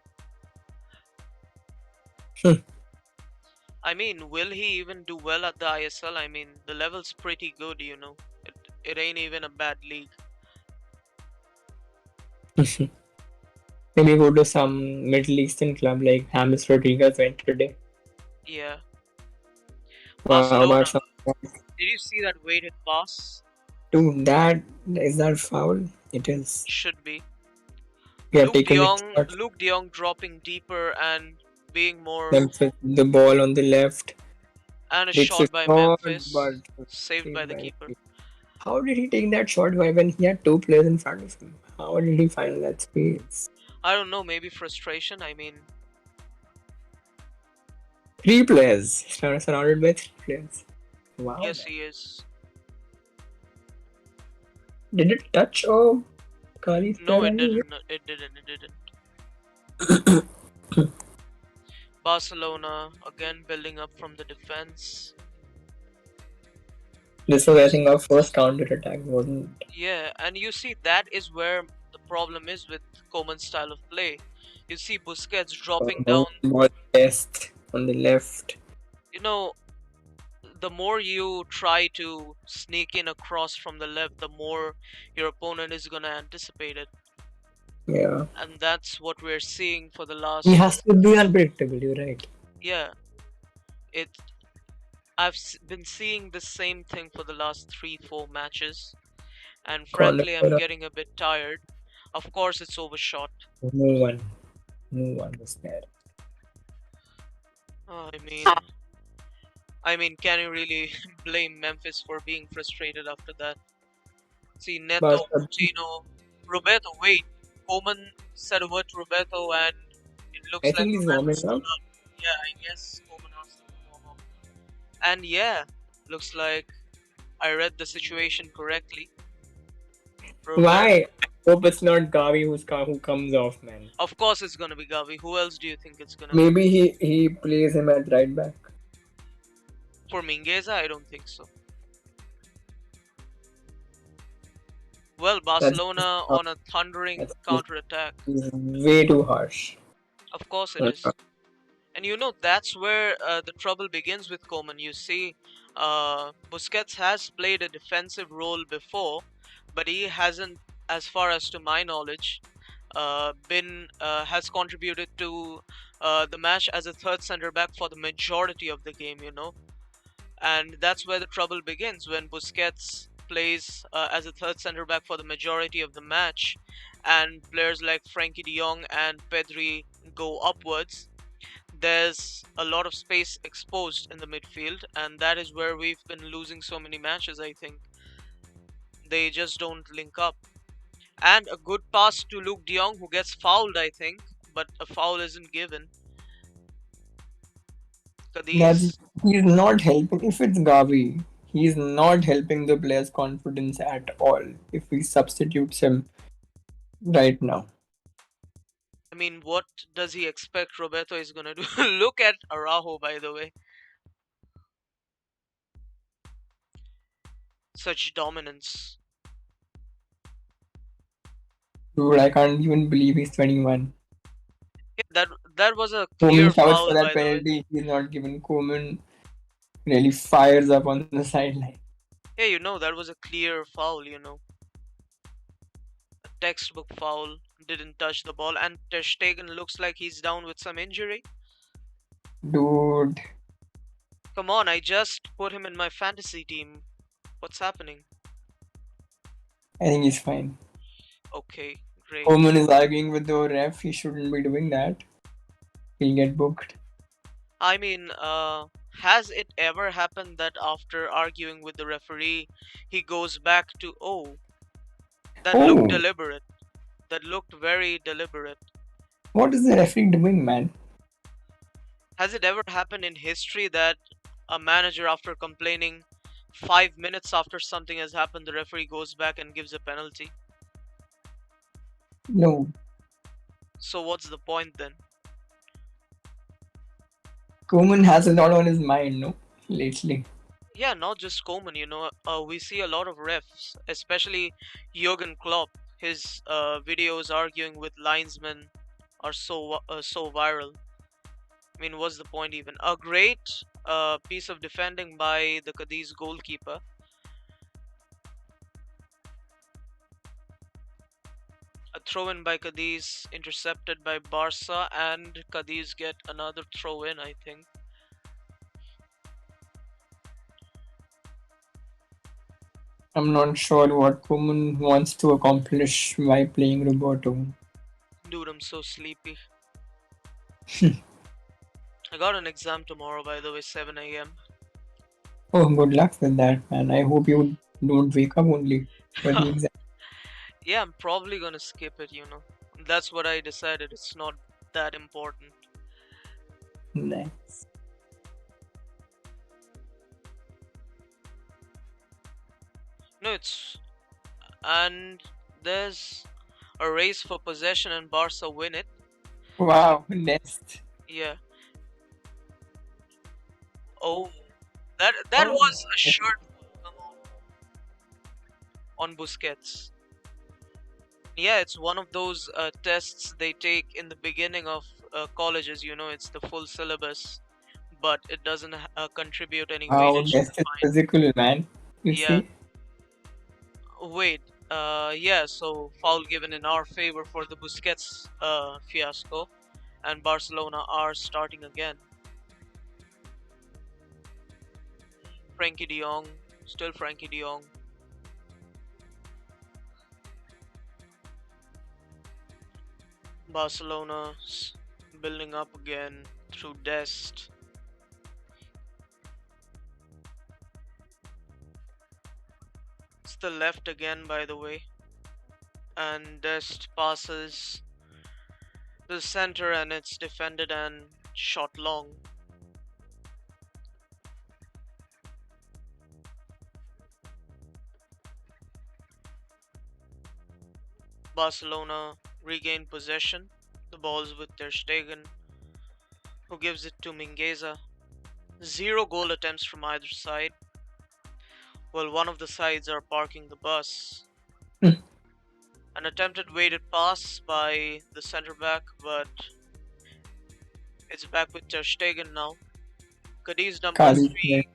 I mean, will he even do well at the ISL? I mean, the level's pretty good, you know. It ain't even a bad league. Maybe go to some Middle Eastern club like James Rodriguez went today. Yeah. Wow, Barcelona. Barca. Did you see that weighted pass? Dude, is that foul? It is. Should be. We have taken the shot. Luuk De Jong dropping deeper and being more. Memphis, the ball on the left. And a It's a shot by shot, Memphis. but Saved by the keeper. How did he take that shot when he had two players in front of him? How did he find that space? I don't know, maybe frustration. I mean, Three players. Surrounded by three players. Wow, yes, man. he is. Did it touch Kali's No, player it anyway? didn't. It didn't. It didn't. Barcelona again building up from the defense. This was, I think, our first counter attack, wasn't Yeah, and you see that is where the problem is with Koeman's style of play. You see Busquets dropping long down. ball test on the left. You know, the more you try to sneak in across from the left, the more your opponent is gonna anticipate it, Yeah. and that's what we're seeing for the He last. has to be unpredictable, you're right. Yeah, it. Been seeing the same thing for the last 3-4 matches, and Corner frankly, I'm for getting a bit tired. Of course, it's overshot. no one. No one was there. I mean, can you really blame Memphis for being frustrated after that? See, Neto, Barca B, Coutinho, Roberto. Wait, Coleman said a word to Roberto, and it I looks like think he's Roberto warming stood up. up. Yeah, I guess Coleman asked him to warm up. And yeah, looks like I read the situation correctly. Roberto, Why? Hope it's not Gavi who comes off, man. of course, it's gonna be Gavi. Who else do you think it's gonna be? Maybe he plays him at right back. For Mingueza, I don't think so. Well, That's Barcelona on a thundering that's counter-attack. way too harsh. Of course it is. And you know, that's where the trouble begins with Koeman. You see, Busquets has played a defensive role before, but he hasn't, as far as to my knowledge, been has contributed to the match as a third center back for the majority of the game. You know, and that's where the trouble begins when Busquets plays as a third center back for the majority of the match, and players like Frankie De Jong and Pedri go upwards. There's a lot of space exposed in the midfield, and that is where we've been losing so many matches. I think they just don't link up. And a good pass to Luuk De Jong, who gets fouled, I think, but a foul isn't given. That's Cadiz, he's not helping. If it's Gavi, he's not helping the player's confidence at all. If he substitutes him right now, I mean, what does he expect Roberto is gonna do? Look at Araujo, by the way, such dominance. dude, I can't even believe he's 21. Yeah, that was a Koeman clear shouts for foul, that by the way. penalty. He's not given. Koeman really fires up on the sideline. Yeah, you know that was a clear foul. A textbook foul. Didn't touch the ball, and Ter Stegen looks like he's down with some injury. Dude, Come on, I just put him in my fantasy team. What's happening? I think he's fine. Okay, great. Koeman is arguing with the ref. He shouldn't be doing that. He'll get booked. I mean, has it ever happened that after arguing with the referee, he goes back to, oh, that looked Oh, deliberate. That looked very deliberate. what is the referee doing, man? Has it ever happened in history that a manager, after complaining 5 minutes after something has happened, the referee goes back and gives a penalty? No, So what's the point then? Koeman has a lot on his mind, no, lately. Yeah, not just Koeman, we see a lot of refs, especially Jurgen Klopp. His videos arguing with linesmen are so viral. I mean, what's the point even? A great piece of defending by the Cadiz goalkeeper. A throw in by Cadiz, intercepted by Barca, and Cadiz get another throw in, I think. I'm not sure what Koeman wants to accomplish by playing Roberto. Dude, I'm so sleepy. I got an exam tomorrow, by the way, 7 a.m. Oh, good luck with that, man. I hope you don't wake up only. But he exactly Yeah, I'm probably gonna skip it, you know. That's what I decided. It's not that important. nice. No, it's. And there's a race for possession and Barca win it. Wow, nest. Yeah. Oh, that Oh, was a shirt. Come on Busquets. Yeah, it's one of those tests they take in the beginning of colleges. You know, it's the full syllabus, but it doesn't contribute any wow, weightage to nest the is final. physical, man. You Yeah. see? Wait. Yeah. So foul given in our favor for the Busquets fiasco, and Barcelona are starting again. Frankie De Jong, still Frankie De Jong. Barcelona's building up again through Dest. It's the left again, by the way. And Dest passes to the center and it's defended and shot long. Barcelona regain possession. The ball's with Ter Stegen, who gives it to Mingueza. Zero goal attempts from either side. Well, one of the sides are parking the bus. An attempted weighted pass by the centre back, but it's back with Ter Stegen now. Cadiz number Cádiz, yeah. 3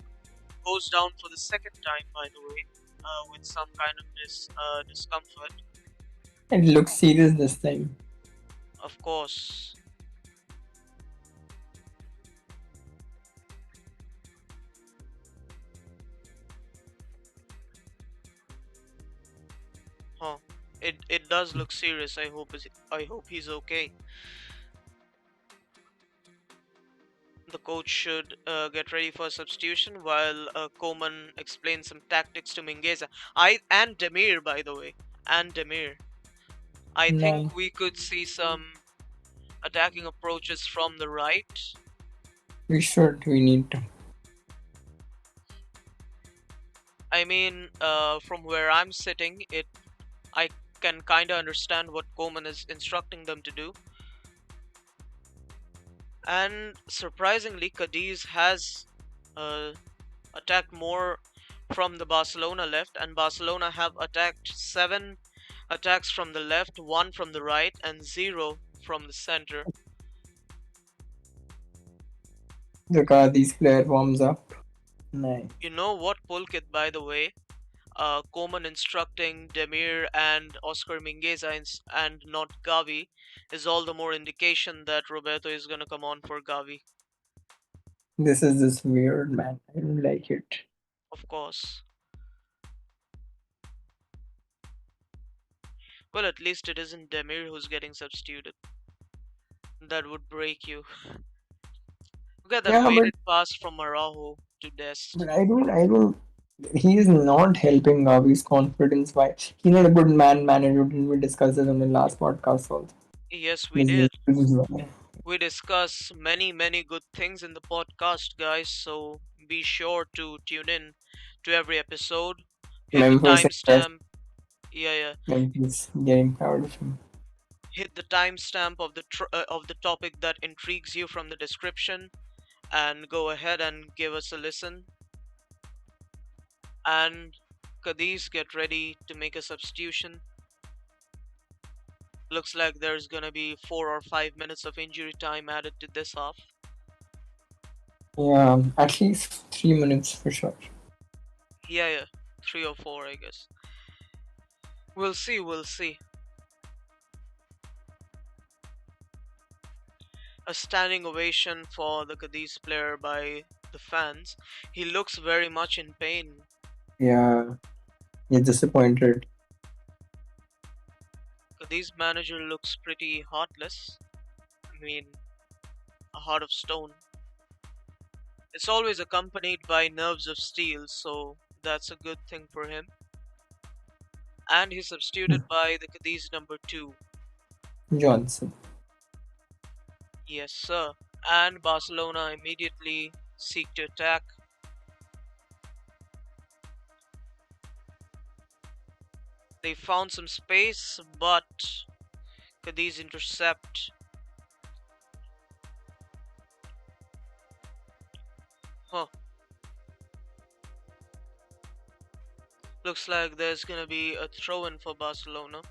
goes down for the second time, by the way, with some kind of discomfort. It looks serious this time. Of course. Huh. It does look serious. I hope he's okay. The coach should get ready for substitution while Koeman explains some tactics to Mingueza. I and Demir, by the way, and Demir. I Nice. think we could see some attacking approaches from the right. We need to. I mean, from where I'm sitting, it I can kind of understand what Koeman is instructing them to do. And surprisingly, Cadiz has uh, attacked more from the Barcelona left, and Barcelona have attacked 7 attacks from the left, 1 from the right, and 0 from the center. The Cádiz player warms up. Nice. You know what, Pulkit, by the way? Koeman instructing Demir and Oscar Mingueza and not Gavi is all the more indication that Roberto is going to come on for Gavi, This is just weird, man. I don't like it. of course. Well, at least it isn't Demir who's getting substituted. That would break you. Look at that Yeah, weighted pass from Araujo to Dest. but I don't. He is not helping Gavi's confidence. Why? He's not a good man manager. Didn't we discuss this on the last podcast also? Yes, we His did. reasons why. We discuss many good things in the podcast, guys, so be sure to tune in to every episode. Hit the Memphis and West, timestamp. Yeah. Memphis getting proud of him. Hit the timestamp of the topic that intrigues you from the description, and go ahead and give us a listen. And Cadiz, get ready to make a substitution. Looks like there's gonna be 4 or 5 minutes of injury time added to this half. Yeah, at least 3 minutes for sure. Yeah, 3 or 4, I guess. We'll see. A standing ovation for the Cadiz player by the fans. He looks very much in pain. Yeah, he's disappointed. Cadiz manager looks pretty heartless. I mean, a heart of stone. It's always accompanied by nerves of steel, so that's a good thing for him. and he's substituted by the Cadiz number 2. Johnson. Yes, sir. And Barcelona immediately seek to attack. They found some space, but Cadiz intercept. Huh. Looks like there's gonna be a throw-in for Barcelona.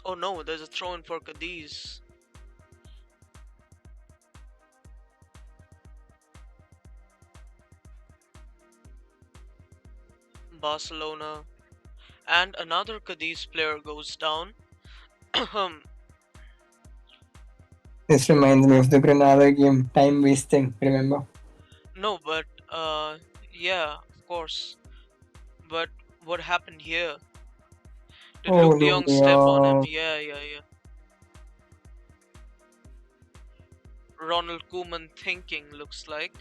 Oh no, there's a throw-in for Cadiz. Barcelona. And another Cadiz player goes down. This reminds me of the Granada game. Time wasting, remember? No, but yeah, of course. But what happened here? Did Oh, Luuk De Luuk Jong De step on him? Jong. Yeah. Ronald Koeman thinking, looks like.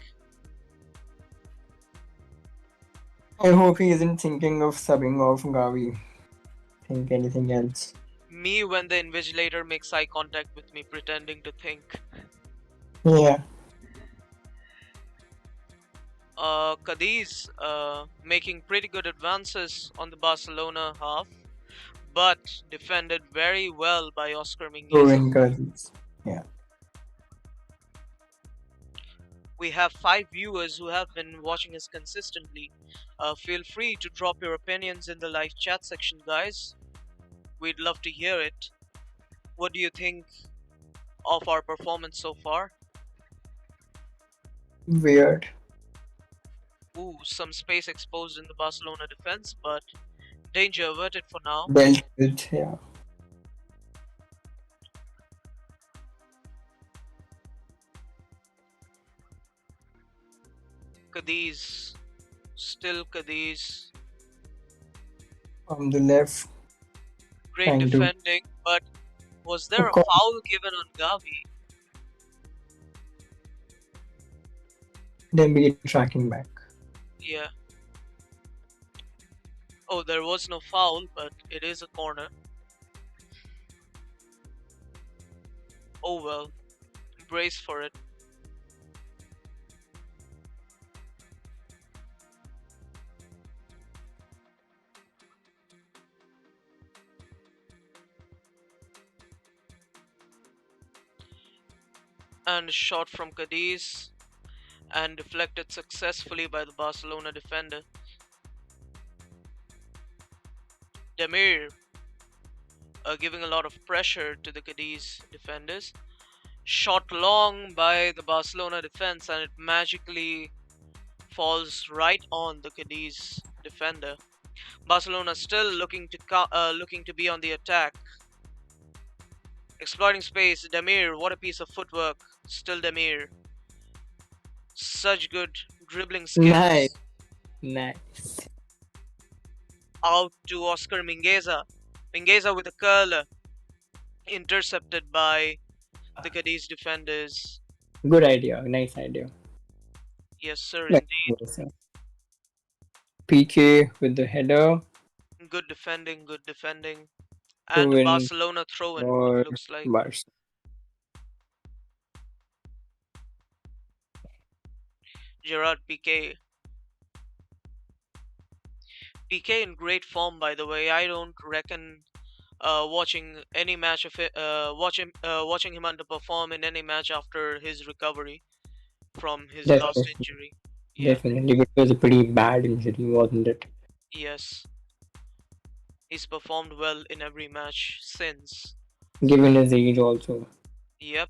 I hope he isn't thinking of subbing off Gavi. Think anything else. Me when the invigilator makes eye contact with me, pretending to think. Yeah. Cadiz making pretty good advances on the Barcelona half, but defended very well by Oscar Mingueza. Ruin Cadiz. Yeah. We have 5 viewers who have been watching us consistently. Feel free to drop your opinions in the live chat section, guys. We'd love to hear it. What do you think of our performance so far? Weird. Ooh, some space exposed in the Barcelona defense, but danger averted for now. Dealt with, yeah. Cadiz, still Cadiz. On the left. Great Trying to- defending, but was there a course. foul given on Gavi? Demir tracking back. Yeah. Oh, there was no foul, but it is a corner. Oh well, brace for it. And a shot from Cadiz, and deflected successfully by the Barcelona defender. Demir giving a lot of pressure to the Cadiz defenders. Shot long by the Barcelona defense, and it magically falls right on the Cadiz defender. Barcelona still looking to be on the attack. Exploiting space, Demir, what a piece of footwork. Still Demir. Such good dribbling skills. Nice. Out to Oscar Mingueza. Mingueza with a curler. Intercepted by the Cadiz defenders. Good idea. Nice idea. Yes, sir, Let's indeed. go, sir. PK with the header. Good defending, good defending. To And win Barcelona throw-in, for it looks like. Barca. Gerard Piqué. Piqué in great form, by the way. I don't reckon watching any match of it, watching him underperform in any match after his recovery from his last Definitely. injury. Yeah. Definitely. But it was a pretty bad injury, wasn't it? Yes. He's performed well in every match since. Given his age also. Yep.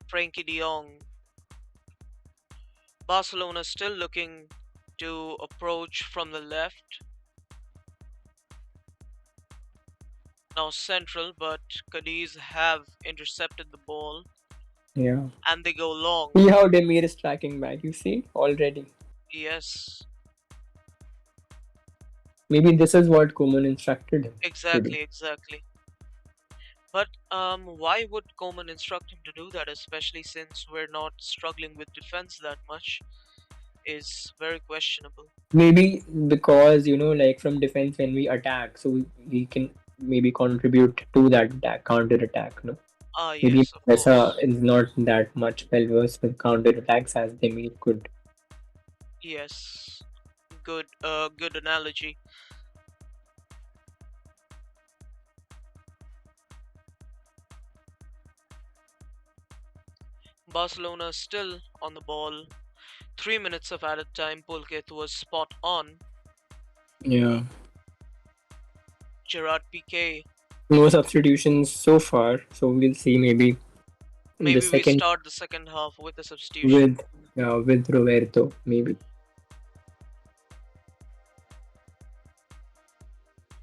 Frankie de Jong. Barcelona still looking to approach from the left. Now central, but Cadiz have intercepted the ball. Yeah. And they go long. See how Demir is tracking back, you see? Already. Yes. Maybe this is what Koeman instructed him. Exactly. But why would Koeman instruct him to do that, especially since we're not struggling with defense that much, is very questionable. Maybe because, like from defense when we attack, so we can maybe contribute to that attack, counter attack. No, Ah, maybe yes, of Mesa course. is not that much well versed with counter attacks as Demir could. Yes. Good analogy. Barcelona still on the ball. 3 minutes of added time. Pulkit was spot on. Yeah. Gerard Piqué. No substitutions so far, so we'll see maybe in the Maybe we second start the second half with a substitution. with with Roberto maybe.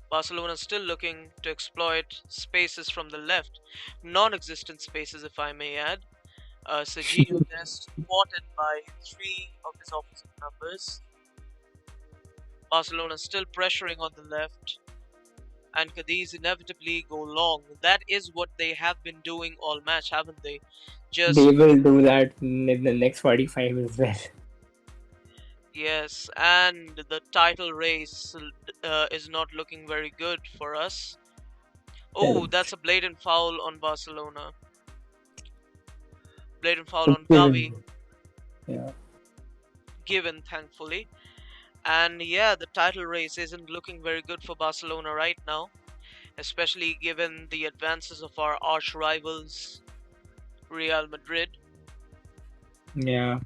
Barcelona still looking to exploit spaces from the left. Non existent spaces, if I may add. Serginho Dest spotted by three of his opposite numbers. Barcelona still pressuring on the left, and Cadiz inevitably go long. That is what they have been doing all match, haven't they? They Just will do that in the next 45 as well. yes, and the title race is not looking very good for us. Oh, that's a blatant foul on Barcelona. Blatant foul on Gavi, Given. Yeah. given thankfully. And yeah, the title race isn't looking very good for Barcelona right now, especially given the advances of our arch rivals, Real Madrid. Yeah.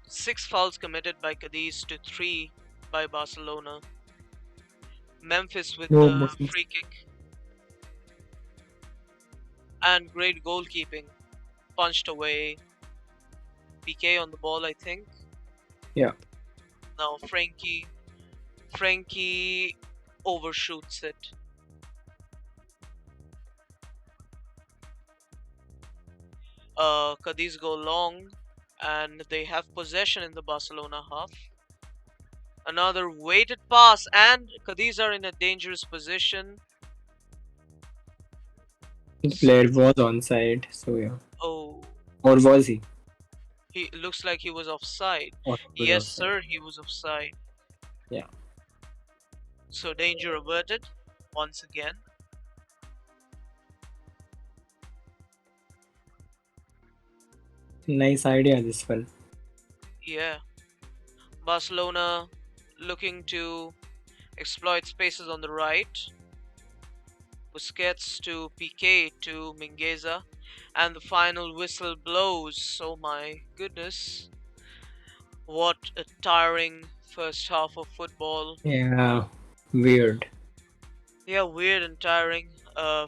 6 fouls committed by Cadiz to 3 by Barcelona. Memphis with No the emotions. free kick and great goalkeeping. Punched away. PK on the ball, I think. Yeah. Now Frankie overshoots it. Cadiz go long and they have possession in the Barcelona half. Another weighted pass, and Cadiz are in a dangerous position. The player was onside, so yeah. Oh, Or was he? he looks like he was offside. Or he was Yes, offside. sir, he was offside. Yeah. So danger averted once again. Nice idea, this one. Yeah, Barcelona looking to exploit spaces on the right. Busquets to Piqué to Mingueza, and the final whistle blows. Oh my goodness, what a tiring first half of football. Yeah. Weird. Yeah, weird and tiring.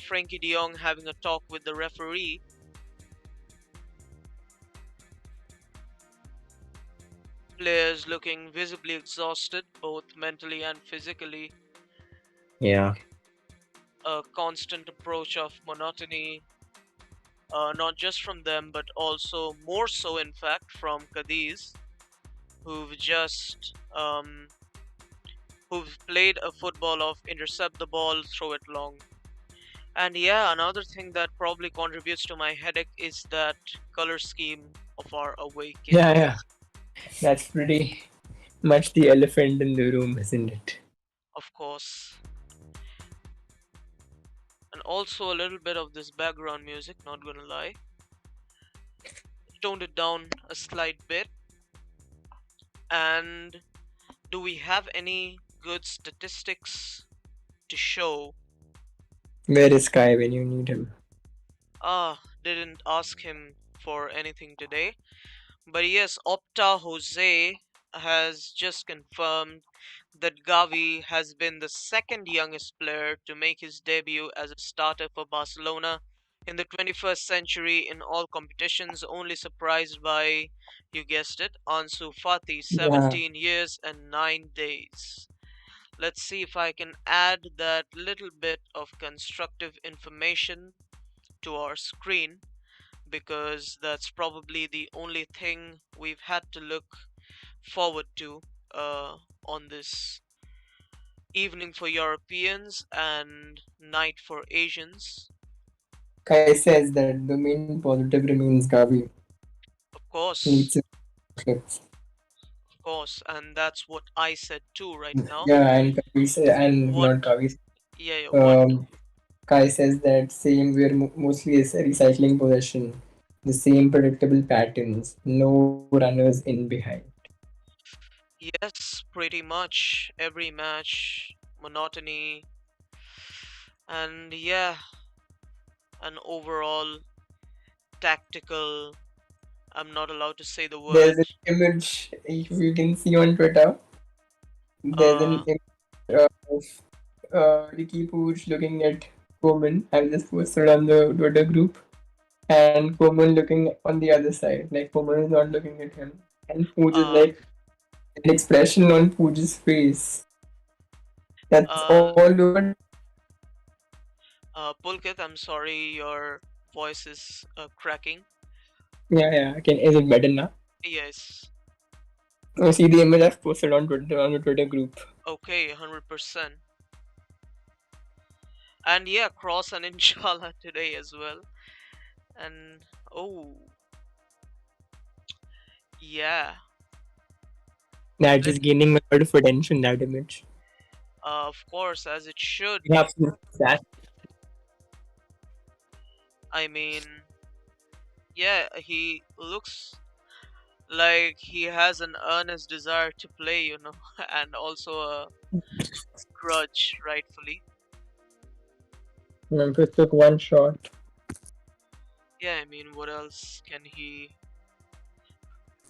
Frankie De Jong having a talk with the referee. Players looking visibly exhausted, both mentally and physically. Yeah. A constant approach of monotony, not just from them, but also more so, in fact, from Cadiz, who've just who've played a football of intercept the ball, throw it long. And yeah, another thing that probably contributes to my headache is that color scheme of our away kit. Yeah, yeah. That's pretty much the elephant in the room, isn't it? Of course. And also a little bit of this background music, not gonna lie. Toned it down a slight bit. And do we have any good statistics to show? Where is Kai when you need him? Ah, didn't ask him for anything today. But yes, Opta Jose has just confirmed that Gavi has been the second youngest player to make his debut as a starter for Barcelona in the 21st century in all competitions, only surprised by, you guessed it, Ansu Fati, Yeah. 17 years and 9 days. Let's see if I can add that little bit of constructive information to our screen, because that's probably the only thing we've had to look forward to on this evening for Europeans and night for Asians. Kai says that the main positive remains Gavi Of needs course, his clips. of course, and that's what I said too right now. Yeah, and and What? not Gavi. Yeah, yeah. What? Um, Kai says that same we're mostly is recycling possession, the same predictable patterns, no runners in behind. Yes, pretty much every match, monotony, and yeah, an overall tactical. I'm not allowed to say the word. There's an image, if you can see on Twitter, there's an Uh, image of Ricky Pooch looking at Koeman. I've just posted on the Twitter group, and Koeman looking on the other side, like Koeman is not looking at him, and Pooch is uh, like an expression on Pooch's face. That's uh, all over. Pulkit, I'm sorry, your voice is cracking. Yeah, yeah. Is it better now? Yes. Oh, see the image I've posted on Twitter on the Twitter group. Okay, 100%. And yeah, cross and inshallah today as well. And oh, yeah. That Let, is gaining a lot of attention. That image. of course, as it should. You have to that. I mean, yeah, he looks like he has an earnest desire to play, and also a grudge, rightfully. Memphis took one shot. Yeah, I mean, what else can he?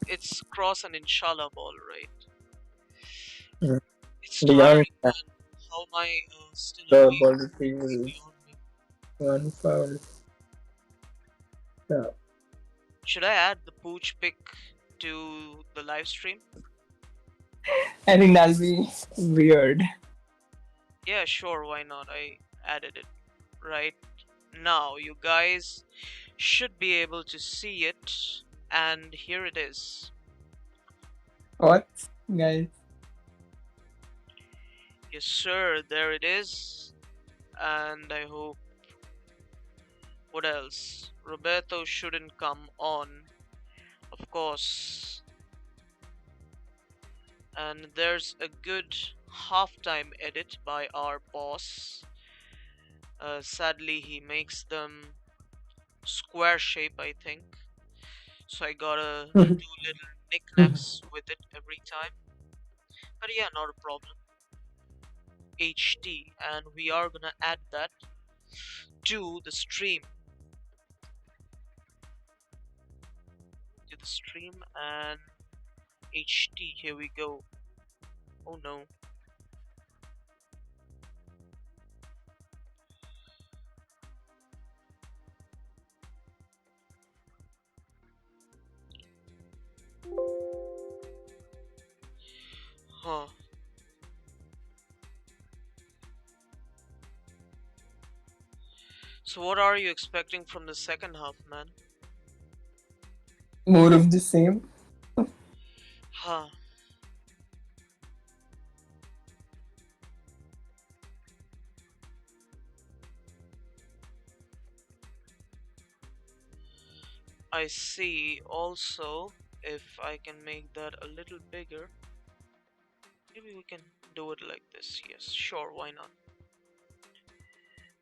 It's cross and inshallah ball, right? Mm. It's De Jong tiring, man. How am I still the awake? ball It's retrieval, beyond me. one foul. Yeah. Should I add the pooch pick to the live stream? I think that'll be weird. Yeah, sure, why not? I added it right now. You guys should be able to see it, and here it is. What, guys? Yes, sir, there it is. And I hope. What else? Roberto shouldn't come on, of course. And there's a good halftime edit by our boss. Sadly, he makes them square shape, I think. So I gotta do little knickknacks with it every time. But yeah, not a problem. HD, and we are gonna add that to the stream. To the stream and HD. Here we go. Oh no. Huh. So what are you expecting from the second half, man? More of the same. Huh. I see. Also, if I can make that a little bigger, maybe we can do it like this. Yes, sure, why not?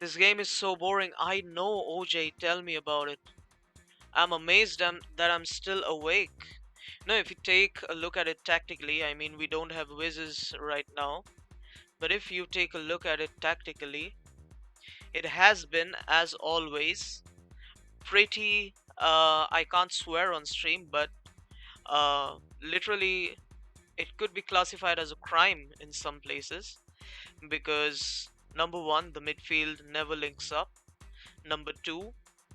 This game is so boring. I know, OJ, tell me about it. I'm amazed that I'm still awake. No, if you take a look at it tactically, I mean, we don't have whizzes right now. But if you take a look at it tactically, it has been, as always, pretty. I can't swear on stream, but literally, it could be classified as a crime in some places because number one, the midfield never links up. Number two,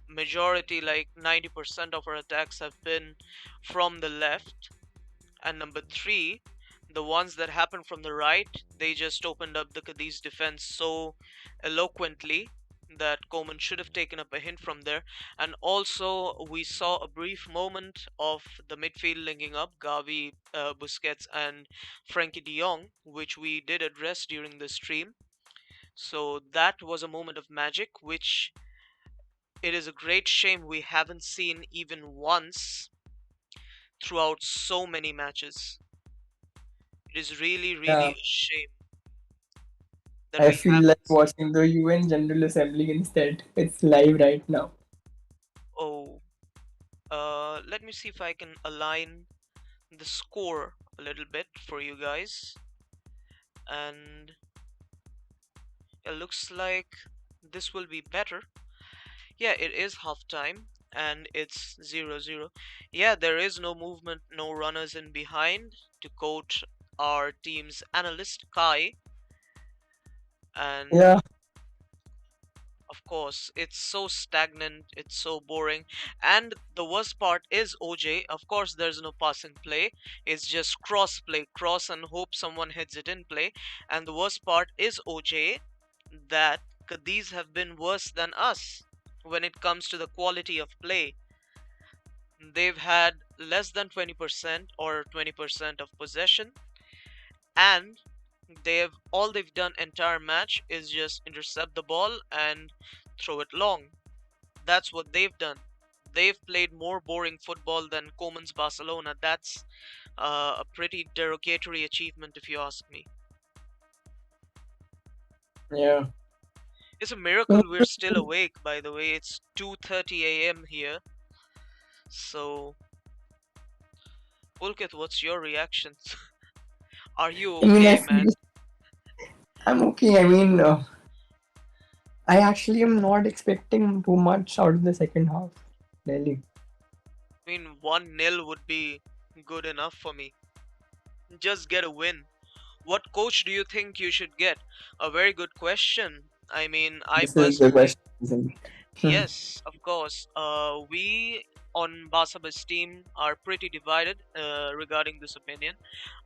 majority like 90% of our attacks have been from the left. And number three, the ones that happened from the right, they just opened up the Cadiz defense so eloquently that Koeman should have taken up a hint from there. And also, we saw a brief moment of the midfield linking up Gavi, Busquets, and Frankie de Jong, which we did address during the stream. So that was a moment of magic, which it is a great shame we haven't seen even once throughout so many matches. It is really, really Yeah, a shame that I we feel like haven't seen. watching the UN General Assembly instead. It's live right now. Oh, let me see if I can align the score a little bit for you guys. And it looks like this will be better. Yeah, it is half time and it's 0-0. Yeah, there is no movement, no runners in behind to coach our team's analyst Kai. And Yeah, of course, it's so stagnant, it's so boring. And the worst part is OJ. Of course, there's no passing play, it's just cross play, cross and hope someone hits it in play. And the worst part is OJ that Cadiz have been worse than us when it comes to the quality of play. They've had less than 20% or 20% of possession, and they've done entire match is just intercept the ball and throw it long. That's what they've done. They've played more boring football than Koeman's Barcelona. That's a pretty derogatory achievement, if you ask me. yeah. It's a miracle we're still awake, by the way. It's 2:30 a.m. here. So, Pulkit, what's your reaction? Are you I mean, I okay, feel man? I'm okay. I mean, I actually am not expecting too much out of the second half. Really. I mean, 1-0 would be good enough for me. Just get a win. What coach do you think you should get? A very good question. I mean, I This is the personally, question, isn't it? Hmm. yes, of course. We on Barça B's team are pretty divided regarding this opinion.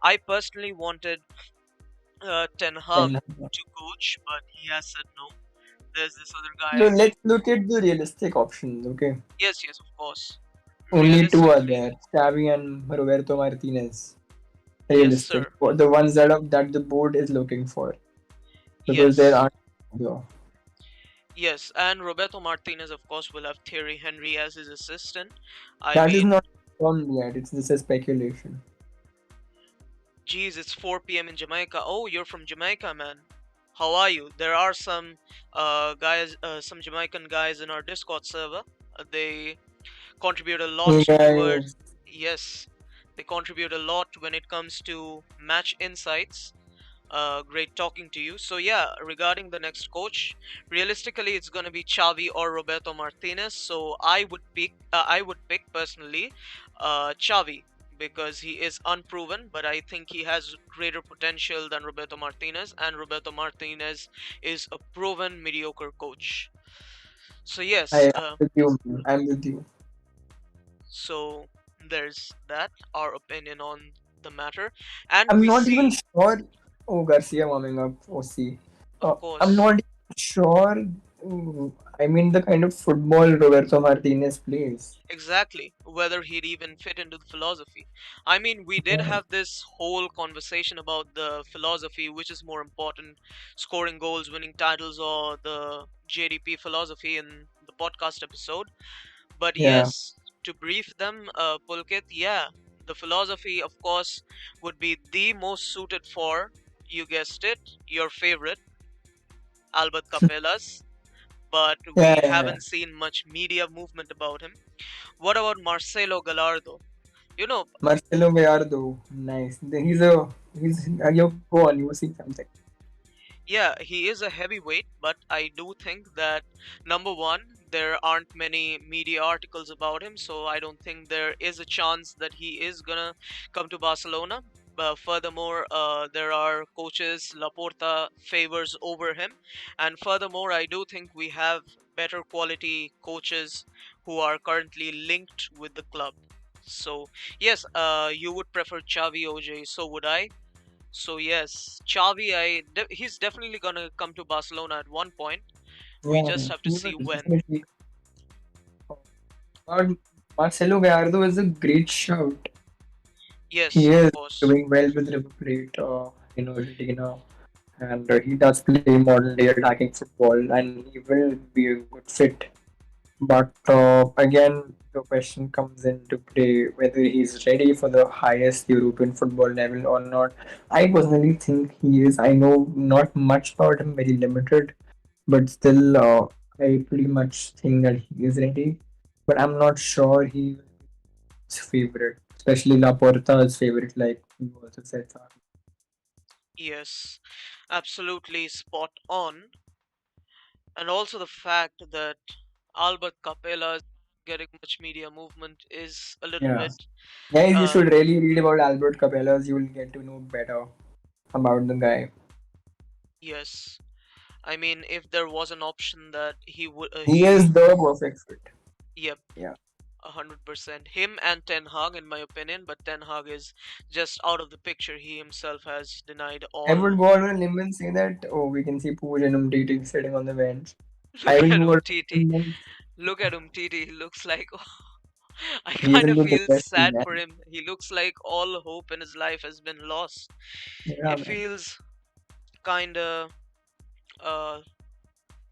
I personally wanted Ten Hag And to coach, but he has said no. There's this other guy. let's look at the realistic options, okay? Yes, yes, of course. Only two are Realistically, there, Xavi and Roberto Martinez. yes, Realistic. sir. The ones that the board is looking for. Because there Yes. aren't. Yeah. Yes, and Roberto Martinez, of course, will have Thierry Henry as his assistant. I That is mean, not confirmed yet. It's just a speculation. geez, it's 4 p.m. in Jamaica. Oh, you're from Jamaica, man. How are you? There are some guys, some Jamaican guys in our Discord server. They contribute a lot Hey toward. guys. Yes, they contribute a lot when it comes to match insights. Great talking to you. So yeah, regarding the next coach, realistically, it's gonna be Xavi or Roberto Martinez. So I would pick personally, Xavi because he is unproven, but I think he has greater potential than Roberto Martinez, and Roberto Martinez is a proven mediocre coach. So yes, I'm with you, man. I'm with you. so there's that, our opinion on the matter, and I'm we not even see, sure. Oh, Garcia warming up. OC. of I'm course. not even sure. I mean, the kind of football Roberto Martinez plays. Exactly, whether he'd even fit into the philosophy. I mean, we did Yeah. have this whole conversation about the philosophy, which is more important, scoring goals, winning titles, or the JDP philosophy in the podcast episode. But Yeah. yes, to brief them, Pulkit, yeah, the philosophy, of course, would be the most suited for, you guessed it, your favorite, Albert Capelas. But Yeah. we Yeah. haven't seen much media movement about him. What about Marcelo Gallardo? You know, Marcelo Gallardo. Nice. You go on. You were saying something. yeah, he is a heavyweight, but I do think that number one, there aren't many media articles about him, so I don't think there is a chance that he is gonna come to Barcelona. Furthermore, there are coaches Laporta favors over him, and furthermore, I do think we have better quality coaches who are currently linked with the club. So yes, you would prefer Xavi OJ, so would I. So yes, Xavi, he's definitely gonna come to Barcelona at one point. We Yeah. just have to He see will when. definitely. God, Marcelo Gallardo is a great shout. Yes, He of is course. doing well with River Plate, Argentina, and he does play modern day attacking football, and he will be a good fit. But again, the question comes into play whether he's ready for the highest European football level or not. I personally think he is. I know not much about him, very limited, but still, I pretty much think that he is ready. But I'm not sure he is favorite, especially Laporta's favorite, like you also said. Yes, absolutely spot on. And also the fact that Albert Capella is getting much media movement is a little Yeah. bit, Guys, you uh, should really read about Albert Capellas. You will get to know better about the guy. yes. I mean, if there was an option that he would, He is the perfect fit. yep, Yeah. 100%. Him and Ten Hag, in my opinion, but Ten Hag is just out of the picture. He himself has denied I all. would go on a limb and say that, oh, we can see Pooj and Umtiti sitting on the bench. I Look will at go on a Umtiti. limb and Look at Umtiti. He looks like. I he is kind in of the feel depressed sad for man. him. He looks like all hope in his life has been lost. Yeah, He man. feels kind of uh,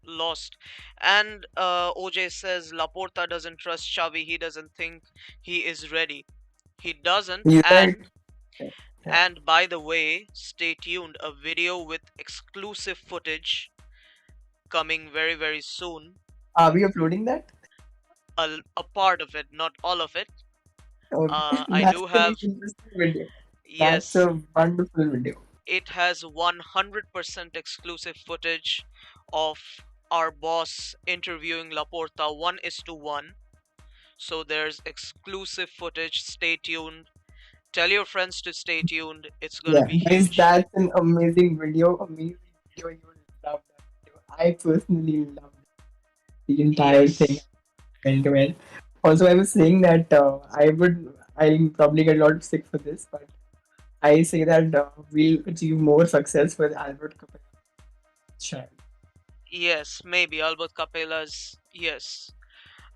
lost. And OJ says Laporta doesn't trust Xavi. He doesn't think he is ready. He doesn't. He's right. Yeah. And by the way, stay tuned. A video with exclusive footage coming very very soon. Are we uploading that? A part of it, not all of it. Okay. I That's do a very have. interesting video. That's Yes, a wonderful video. it has 100% exclusive footage of our boss interviewing Laporta 1:1. So there's exclusive footage. Stay tuned. Tell your friends to stay tuned. It's gonna Yeah, be guys, huge. that's an amazing video. Amazing video. You will love that video. I personally love the entire thing Yes. end to end. Also, I was saying that I'll probably get a lot sick for this, but I say that we'll achieve more success with Albert Capella. Yes, maybe Albert Capella's. Yes.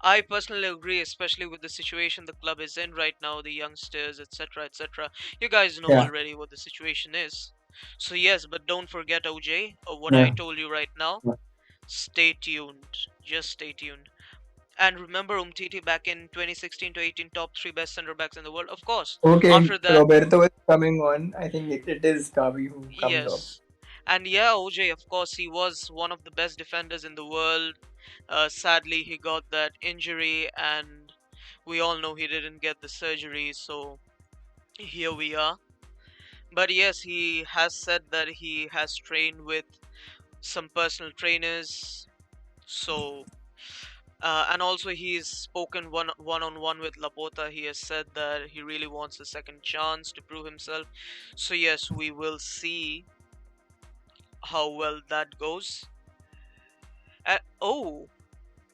I personally agree, especially with the situation the club is in right now, the youngsters, etc., etc. You guys know Yeah, already what the situation is. So, yes, but don't forget, OJ, or what I yeah. told you right now. Stay tuned. Just stay tuned. And remember Umtiti back in 2016 to 18, top three best center backs in the world? Of course. Okay, After that, Roberto is coming on. I think it is Gavi who comes up. yes. And yeah, OJ, of course, he was one of the best defenders in the world. Sadly, he got that injury, and we all know he didn't get the surgery, so here we are. But yes, he has said that he has trained with some personal trainers, so and also he's spoken on one with Laporta. He has said that he really wants a second chance to prove himself. So yes, we will see how well that goes. Oh,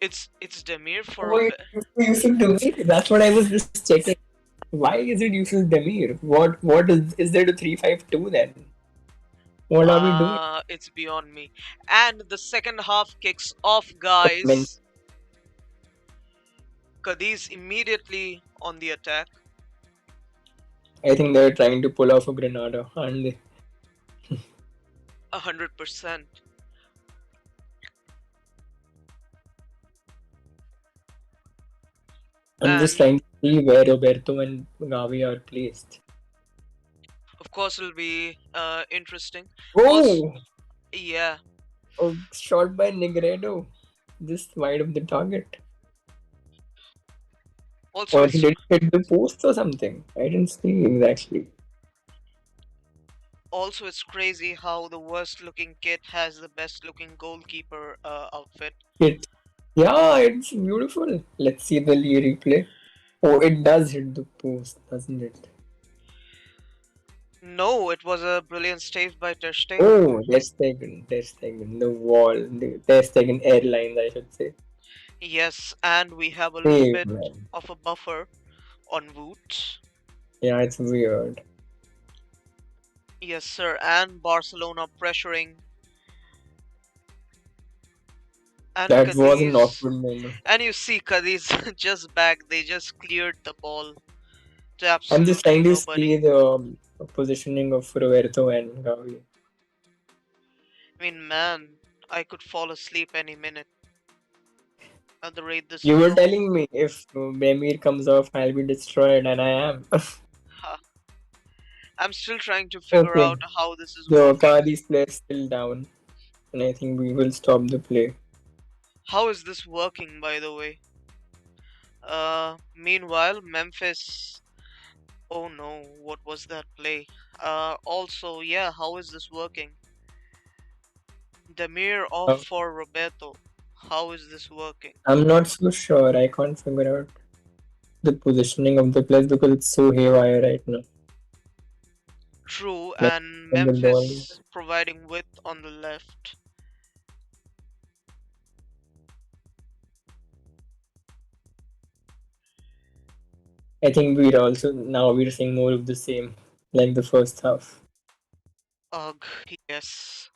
it's Demir for Oh, Yusuf Demir. That's what I was just checking. Why is it Yusuf Demir? What is there to 352 then? What are we doing? it's beyond me. And the second half kicks off, I mean, guys. Cadiz immediately on the attack. I think they're trying to pull off a Granada, aren't they? 100%. I'm just And trying to see where Roberto and Gavi are placed. of course, it'll be interesting. Also, Oh, yeah. oh, shot by Negredo, just wide of the target. Also, Or he it's didn't hit the post or something. I didn't see exactly. crazy how the worst looking kid has the best looking goalkeeper outfit. Hit. Yeah, it's beautiful. Let's see the replay. Oh, it does hit the post, doesn't it? No, it was a brilliant save by Ter Stegen. Oh, Ter Stegen, the wall, the Ter Stegen Airlines, I should say. Yes, and we have a little Save, bit man. of a buffer on Woot. Yeah, it's weird. Yes, sir, and Barcelona pressuring and That was an Cadiz. awkward moment. And you see Cadiz just back, they just cleared the ball to I'm just absolutely trying to nobody. see the positioning of Roberto and Gavi. I mean, man, I could fall asleep any minute. at the rate this You is were going. telling me if Demir comes off, I'll be destroyed, and I am. Huh. I'm still trying to figure Okay, out how this is so working. Cadiz player still down, and I think we will stop the play. How is this working, by the way? Meanwhile, Memphis. Oh no, what was that play? Also, yeah, how is this working? Demir off Uh, for Roberto. How is this working? I'm not so sure. I can't figure out the positioning of the players because it's so haywire right now. True, Like and on the ball, Memphis providing width on the left. I think we're seeing more of the same, like the first half. Ugh, yes.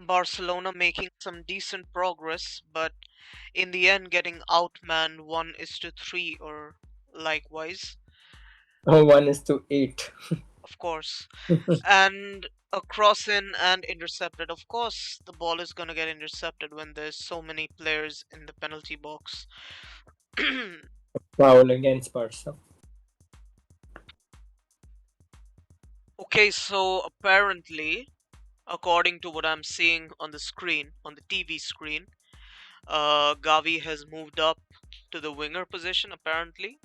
Barcelona making some decent progress, but in the end getting outmanned 1 is to 3 or likewise, Oh, 1:8. of course. And a cross in and intercepted. Of course, the ball is gonna get intercepted when there's so many players in the penalty box. Foul against Barca. Okay, so apparently, according to what I'm seeing on the screen, on the TV screen, Gavi has moved up to the winger position apparently.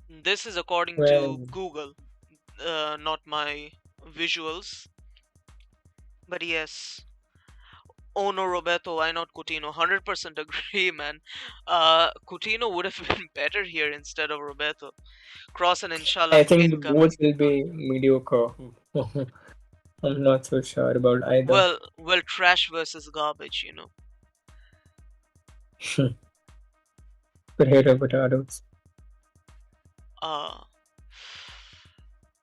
This is according to Well, Google, not my visuals. But yes, oh no, Roberto, why not Coutinho? 100% agree, man. Coutinho would have been better here instead of Roberto. Cross and inshallah I think both incoming. will be mediocre. I'm not so sure about either. Well, trash versus garbage, you know. Potato potatoes. Uh,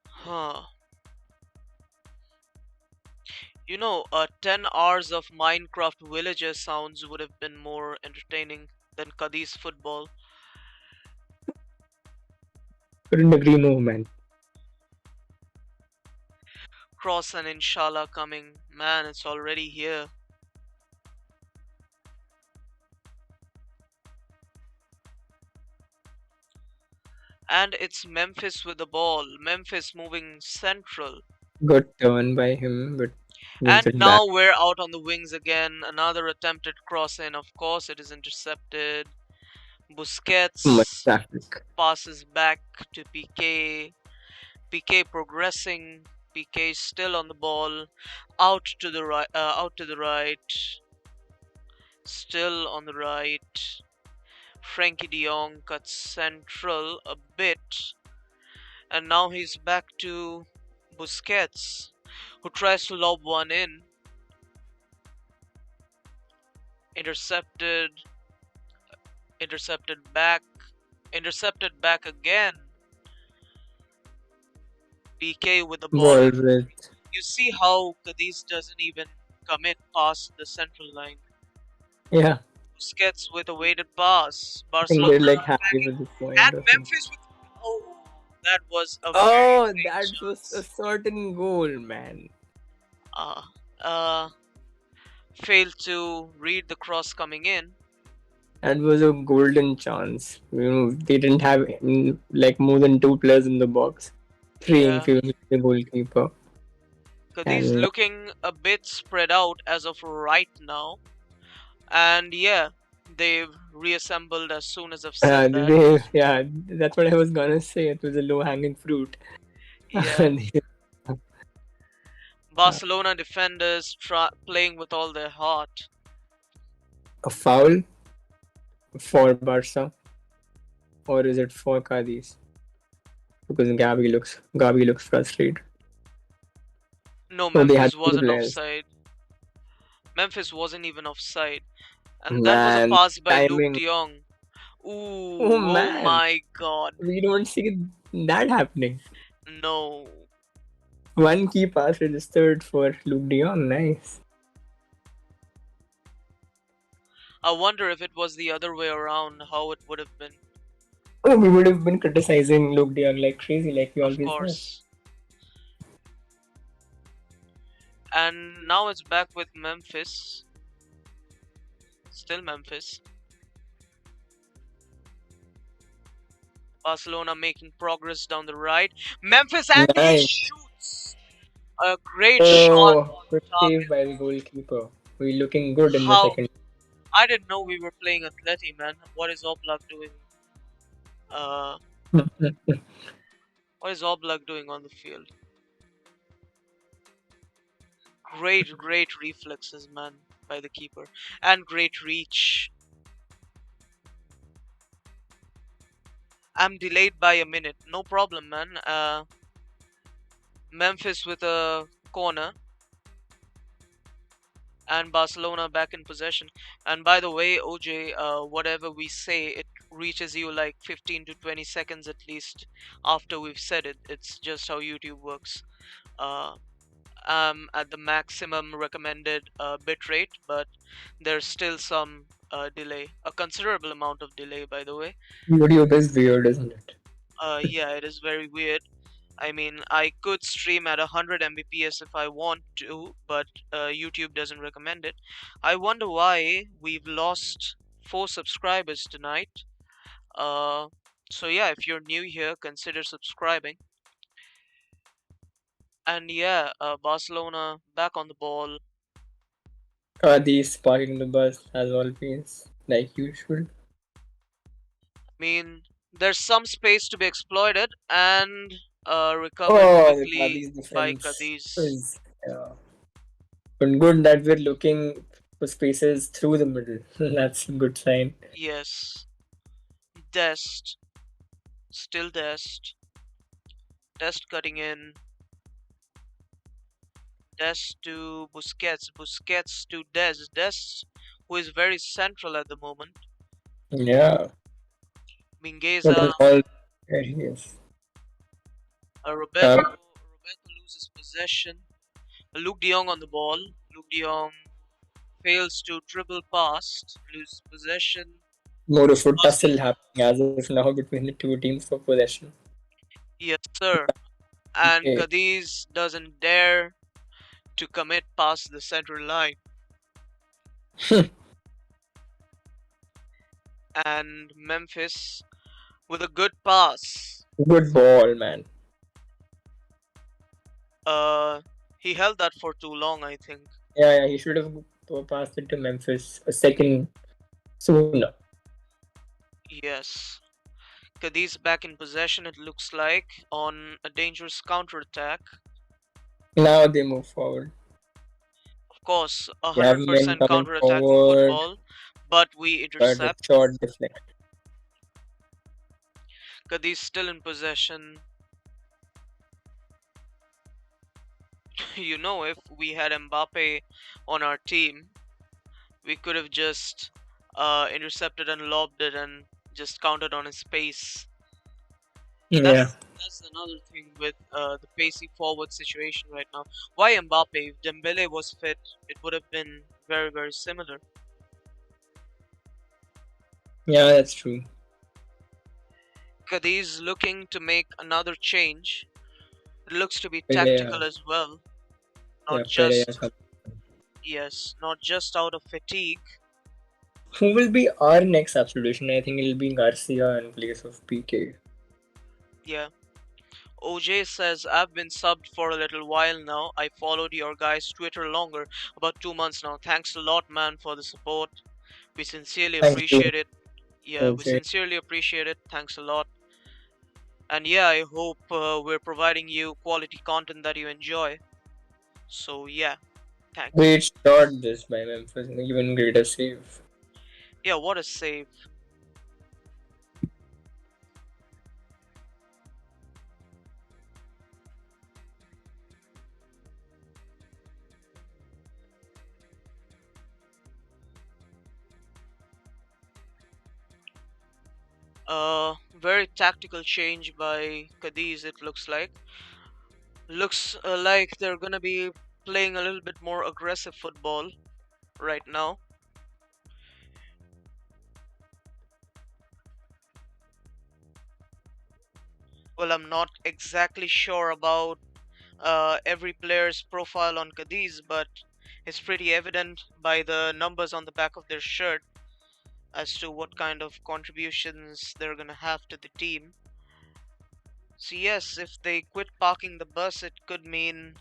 huh. 10 hours of Minecraft villager sounds would have been more entertaining than Cadiz football. Couldn't agree more, man. Cross and inshallah coming. Man, it's already here. And it's Memphis with the ball. Memphis moving central. Good turn by him, but wins And it back. now we're out on the wings again. Another attempted cross in. Of course, it is intercepted. Much Busquets traffic. passes back to PK. PK progressing. PK still on the ball. Out to the right. Out to the right. Still on the right. Frankie De Jong cuts central a bit. And now he's back to Busquets, who tries to lob one in. Intercepted. Intercepted back. Intercepted back again. PK with the ball. Ball with. You see how Cadiz doesn't even commit past the central line. Yeah, Busquets with a weighted pass. I think Barcelona they're like happy attacking. with this point And or something. Memphis with. Oh, that was a very Oh, great that was a chance. certain goal, man. Uh, uh, Failed to read the cross coming in. That was a golden chance. They didn't have like more than two players in the box, three Yeah, including the goalkeeper, Cadiz and looking a bit spread out as of right now. And yeah, they've reassembled as soon as I've said that. yeah, that's what I was gonna say. It was a low-hanging fruit. Yeah, And Barcelona defenders playing with all their heart. a foul for Barca, or is it for Cadiz? Because Gabi looks frustrated. No, So they had Memphis two wasn't players. offside. Memphis wasn't even offside. And that was a Man, pass by Luuk timing. De Jong. Oh Ooh, oh man, my god. we don't see that happening. No. One key pass registered for Luuk De Jong. Nice. I wonder if it was the other way around, how it would have been. Oh, we would have been criticizing Luuk De Jong like crazy, like we Of always have. course. And now it's back with Memphis. Still Memphis. Barcelona making progress down the right. Memphis, and he Nice. shoots a great shot Oh, on good target. save by the goalkeeper. We're looking good in the How second. I didn't know we were playing Atleti, man. What is Oblak doing? Uh, what is Oblak doing on the field? Great reflexes, man, by the keeper, and great reach. I'm delayed by a minute. No problem, man. Memphis with a corner, and Barcelona back in possession. And by the way, OJ, whatever we say, it reaches you like 15 to 20 seconds at least after we've said it. It's just how YouTube works. Uh, at the maximum recommended bit rate, but there's still some delay, a considerable amount of delay, by the way. YouTube is weird, isn't it? Yeah, it is very weird. I mean, I could stream at 100 Mbps if I want to, but YouTube doesn't recommend it. I wonder why we've lost 4 subscribers tonight. Uh, so yeah, if you're new here, consider subscribing. And yeah, Barcelona back on the ball. These parking the bus as always, like usual. I mean, there's some space to be exploited and recovered Oh, the quickly Cadiz by defense Cadiz. is but good that we're looking for spaces through the middle. That's a good sign. Yes, Dest, still Dest, Dest cutting in, Dest to Busquets, Busquets to Dest, who is very central at the moment. Yeah, but Mingueza, in all areas. Roberto, Roberto loses possession. Luuk De Jong on the ball. Luuk De Jong fails to dribble past, loses possession. More of a Barcelona, tussle happening as of now between the two teams for possession. yes sir. And Okay. Cadiz doesn't dare to commit past the center line. And Memphis with a good pass. Good ball, man. Uh, he held that for too long, I think. Yeah, he should have passed it to Memphis a second sooner. Yes. Cadiz back in possession, it looks like, on a dangerous counter attack. Now they move forward. Of course, a They have hundred men percent coming counter attack in forward, football, but we but the intercept. shot deflect. Cadiz still in possession. You know, if we had Mbappe on our team, we could have just intercepted and lobbed it and just counted on his pace. Yeah, That's another thing with the pacey forward situation right now. Why Mbappe? If Dembele was fit, it would have been very similar. yeah, that's true. Cadiz looking to make another change. It looks to be Pereira, tactical as well, yeah, not Pereira. just yes, not just out of fatigue. Who will be our next substitution? I think it'll be Garcia in place of PK. Yeah. OJ says, I've been subbed for a little while now. I followed your guys' Twitter longer, about 2 months now. Thanks a lot, man, for the support. We sincerely Thank you, appreciate it. Yeah, we OJ. sincerely appreciate it. Thanks a lot. And yeah, I hope we're providing you quality content that you enjoy. So yeah, thanks. Great shot this by Memphis, and even greater save. Yeah, what a save. Very tactical change by Cadiz, it looks like. Looks like they're gonna be playing a little bit more aggressive football right now. Well, I'm not exactly sure about every player's profile on Cadiz, but it's pretty evident by the numbers on the back of their shirt as to what kind of contributions they're gonna have to the team. So yes, if they quit parking the bus, it could mean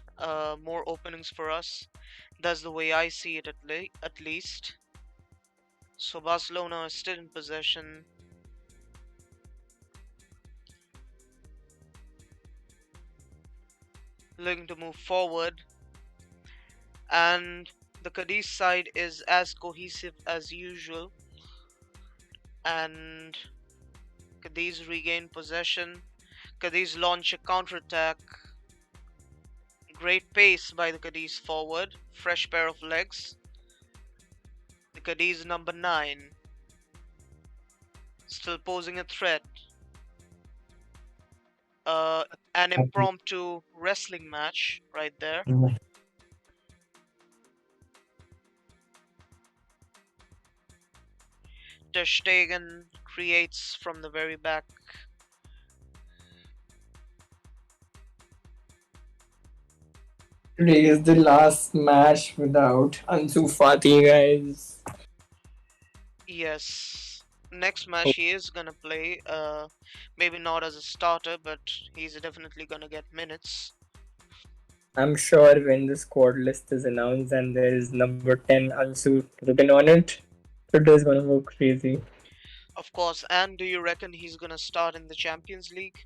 more openings for us. That's the way I see it at least. So Barcelona is still in possession. Looking to move forward, and the Cadiz side is as cohesive as usual, and Cadiz regain possession. Cadiz launch a counter-attack. Great pace by the Cadiz forward. Fresh pair of legs. The Cadiz number 9 still posing a threat. An impromptu wrestling match right there. Ter Stegen creates from the very back. Today is the last match without Ansu Fati, guys. Yes. Next match he is gonna play. Maybe not as a starter, but he's definitely gonna get minutes. I'm sure when the squad list is announced and there is number 10 Ansu written on it, it is gonna go crazy. Of course. And do you reckon he's gonna start in the Champions League?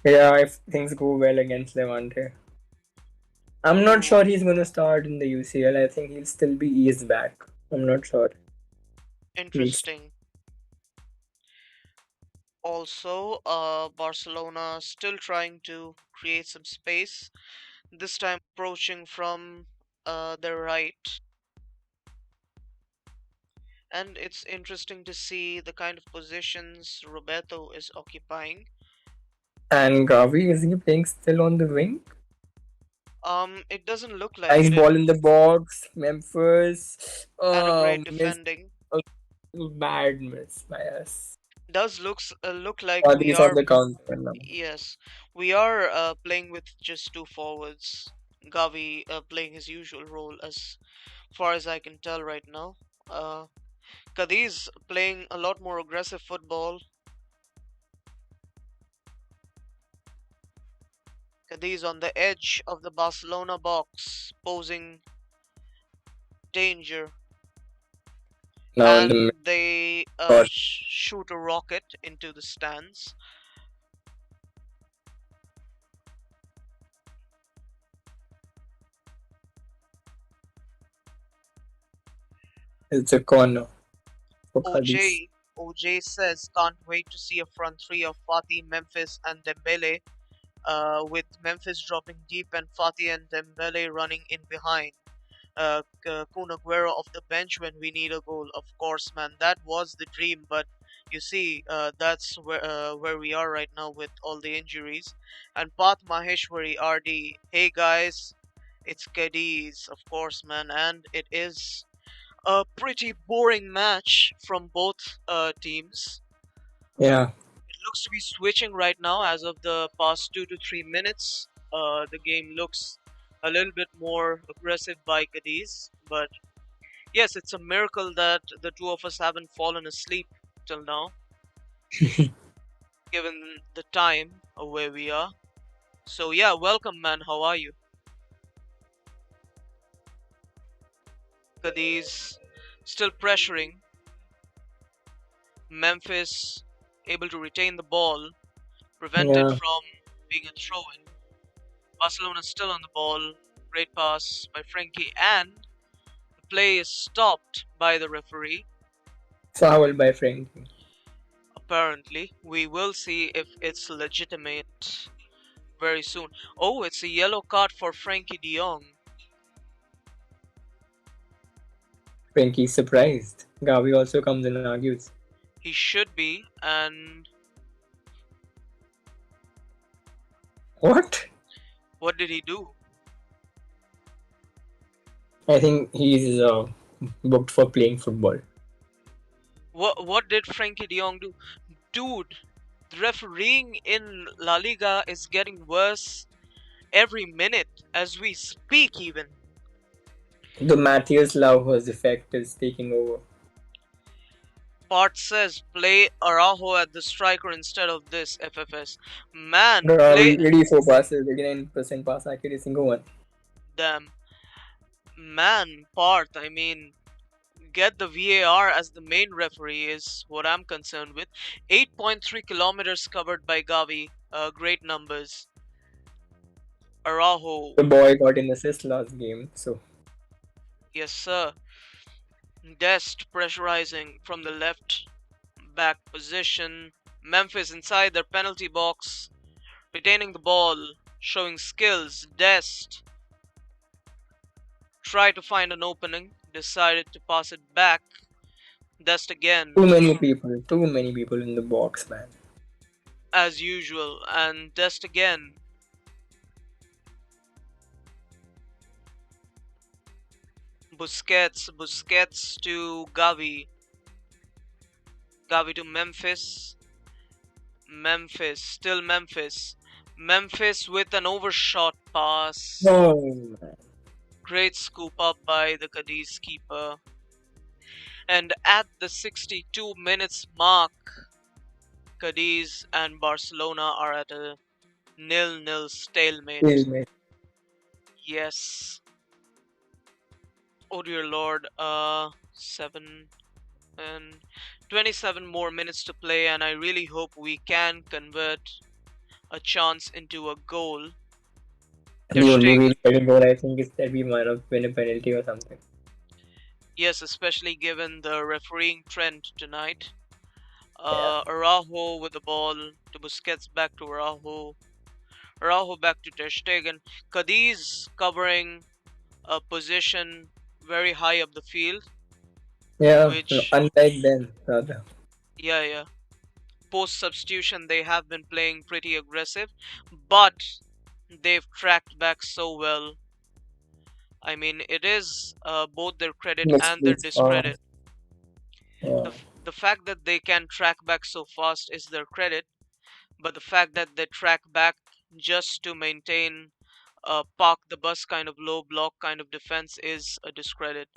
Yeah, if things go well against Levante. I'm not Ooh, sure he's gonna start in the UCL. I think he'll still be eased back. I'm not sure. We'll see. interesting. Also, Barcelona still trying to create some space. This time approaching from their right. And it's interesting to see the kind of positions Roberto is occupying. And Gavi, is he playing still on the wing? It doesn't look like Nice it, ball in the box, Memphis. and a great Missed defending. a bad miss by us. Does look like we Fati's on are, the counter now. yes, we are playing with just two forwards. Gavi playing his usual role as far as I can tell right now. Cadiz playing a lot more aggressive football. Cadiz on the edge of the Barcelona box, posing danger, Now in the and they midcourt. shoot a rocket into the stands. It's a corner for Cadiz. OJ says can't wait to see a front three of Fatih, Memphis, and Dembele. With Memphis dropping deep and Fatih and Dembele running in behind. Kun Aguero off the bench when we need a goal. Of course, man, that was the dream. But you see, that's where we are right now with all the injuries. And Path Maheshwari RD, hey guys, it's Cadiz, of course, man, and it is a pretty boring match from both teams. Yeah. It looks to be switching right now as of the past 2 to 3 minutes. The game looks a little bit more aggressive by Cadiz, but yes, it's a miracle that the two of us haven't fallen asleep till now, given the time of where we are. So yeah, welcome, man. How are you? Cadiz still pressuring. Memphis able to retain the ball, prevented Yeah. from being a throw-in. Barcelona still on the ball. Great pass by Frankie, and the play is stopped by the referee. Foul by Frankie. Apparently, we will see if it's legitimate very soon. Oh, it's a yellow card for Frankie De Jong. Frankie's surprised. Gavi also comes and argues. He should be, and What? what did he do? I think he's booked for playing football. What did Frankie De Jong do? Dude, The refereeing in La Liga is getting worse every minute as we speak, even. The Matthias Lauha's effect is taking over. Part says play Araujo at the striker instead of this FFS. Man, Bro, play 84 passes, 89% pass accuracy, go on. them. Man, Part, I mean, get the VAR as the main referee is what I'm concerned with. 8.3 kilometers covered by Gavi. Great numbers. Araujo, The boy got an assist last game, so yes sir. Dest pressurizing from the left back position. Memphis inside their penalty box, retaining the ball, showing skills. Dest tried to find an opening, decided to pass it back. Dest again, too many people in the box, man. as usual, and Dest again. Busquets to Gavi. Gavi to Memphis. Still Memphis. Memphis with an overshot pass. No, man. Great scoop up by the Cadiz keeper. And at the 62 minutes mark, Cadiz and Barcelona are at a 0-0 stalemate. Yes. Oh dear lord, 7 and 27 more minutes to play, and I really hope we can convert a chance into a goal. The only way to get a goal, I think, is that we might have win a penalty or something. Yes, especially given the refereeing trend tonight. Yeah. Araujo with the ball to Busquets, back to Araujo. Araujo back to Ter Stegen. Cadiz covering a position very high up the field. Yeah, Which, unlike them, rather. yeah. Post substitution, they have been playing pretty aggressive, but they've tracked back so well. I mean, it is both their credit and their discredit. Yeah. The fact that they can track back so fast is their credit, but the fact that they track back just to maintain a park the bus kind of low block kind of defense is a discredit.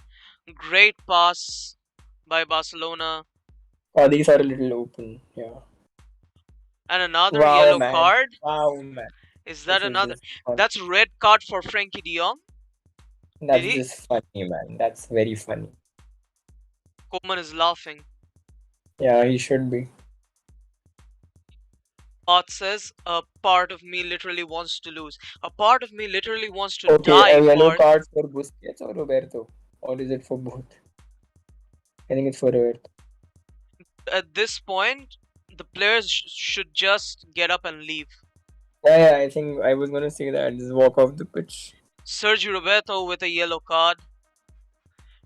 Great pass by Barcelona. These are a little open, yeah. And another Wow, yellow man. card. Wow, man. Is that This is another? just fun. That's a red card for Frenkie de Jong. That's just funny, man. That's very funny. Koeman is laughing. Yeah, he should be. Art says, a part of me literally wants to lose. A part of me literally wants to Okay, die. a yellow Part. card for Busquets or Roberto? Or is it for both? I think it's for Roberto. At this point, the players should just get up and leave. Yeah, I think I was gonna say that. Just walk off the pitch. Sergio Roberto with a yellow card.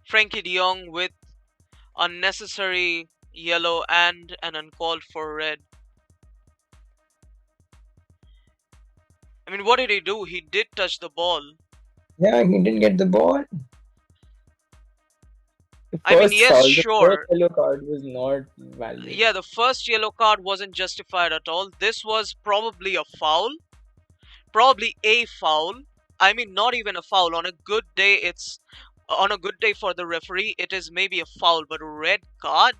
Frenkie de Jong with unnecessary yellow and an uncalled for red. I mean, what did he do? He did touch the ball. Yeah, he didn't get the ball. I mean, yes, foul, sure. The first yellow card was not valid. Yeah, the first yellow card wasn't justified at all. This was probably a foul. Probably a foul. I mean, not even a foul. On a good day, it's... On a good day for the referee, it is maybe a foul, but a red card?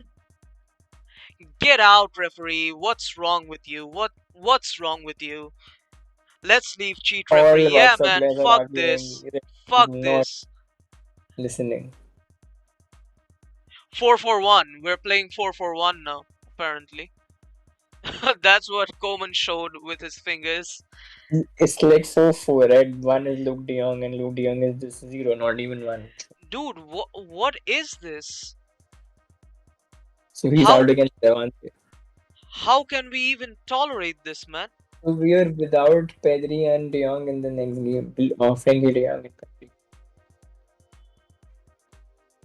Get out, referee. What's wrong with you? What's wrong with you? Let's leave cheat referee. Yeah, man, fuck this. Fuck this. Listening. 4-4-1. We're playing 4-4-1 now, apparently. That's what Koeman showed with his fingers. It's like 4-4, right? One is Luuk De Jong and Luuk De Jong is just 0, not even 1. Dude, what is this? So he's out against Levante. How can we even tolerate this, man? So we are without Pedri and De Jong in the next game. Frenkie De Jong.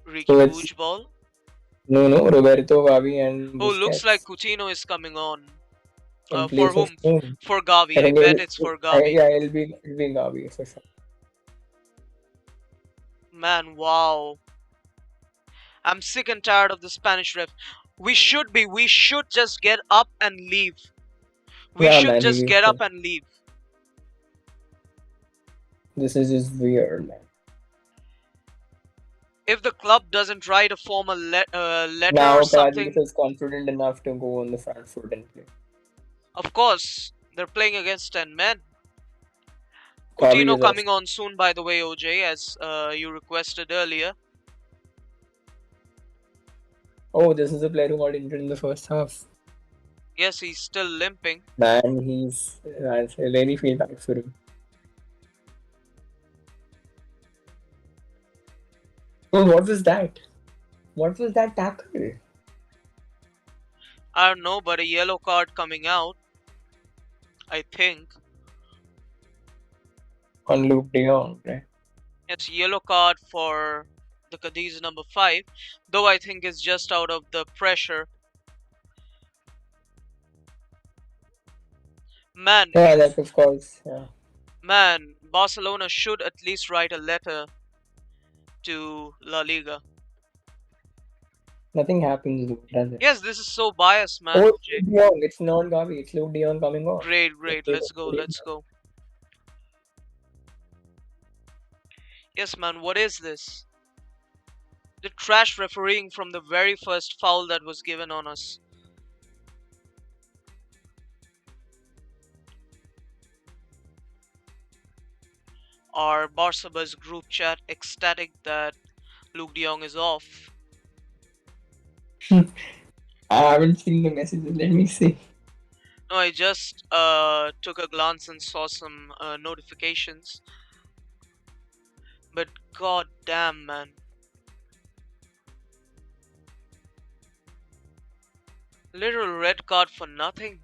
Ricky Puig ball? No, Roberto, Gavi and Oh, Busquets. looks like Coutinho is coming on. For whom? For Gavi. I bet it's for Gavi. Yeah, it'll be Gavi for sure. Man, wow. I'm sick and tired of the Spanish ref. We should just get up and leave. We Yeah, should man, just get up and leave. this is just weird, man. If the club doesn't write a formal letter or Now Cadiz something, is confident enough to go on the front foot and play. of course, they're playing against 10 men. Xavi Coutinho is off. coming on soon, by the way, OJ, as you requested earlier. Oh, this is a player who got injured in the first half. Yes, he's still limping. Man, I really feel bad for him. Oh, what was that? What was that tackle? I don't know, but a yellow card coming out, I think. On Luuk De Jong, right? It's yellow card for the Cadiz number 5, though I think it's just out of the pressure. Man, Yeah, that of course. Yeah. man, Barcelona should at least write a letter to La Liga. Nothing happens, though, does it? Yes, this is so biased, man, Oh, it's OJ. Luuk De Jong. It's not Gavi. It's Luuk De Jong coming on. Great, great. Okay, Let's go, let's go. Yes, man, what is this? The trash refereeing from the very first foul that was given on us. Our Barça Buzz group chat ecstatic that Luuk De Jong is off. I haven't seen the messages. Let me see. No, I just took a glance and saw some notifications. But god damn, man. Literal red card for nothing.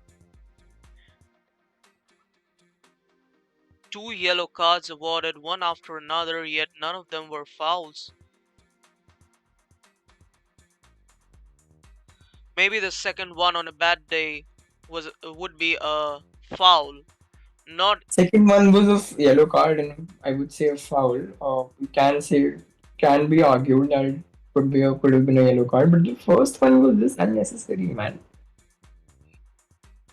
2 yellow cards awarded, one after another, yet none of them were fouls. Maybe the second one on a bad day would be a foul. Not Second one was a yellow card, and I would say a foul. We can be argued that it could have been a yellow card, but the first one was just unnecessary, man.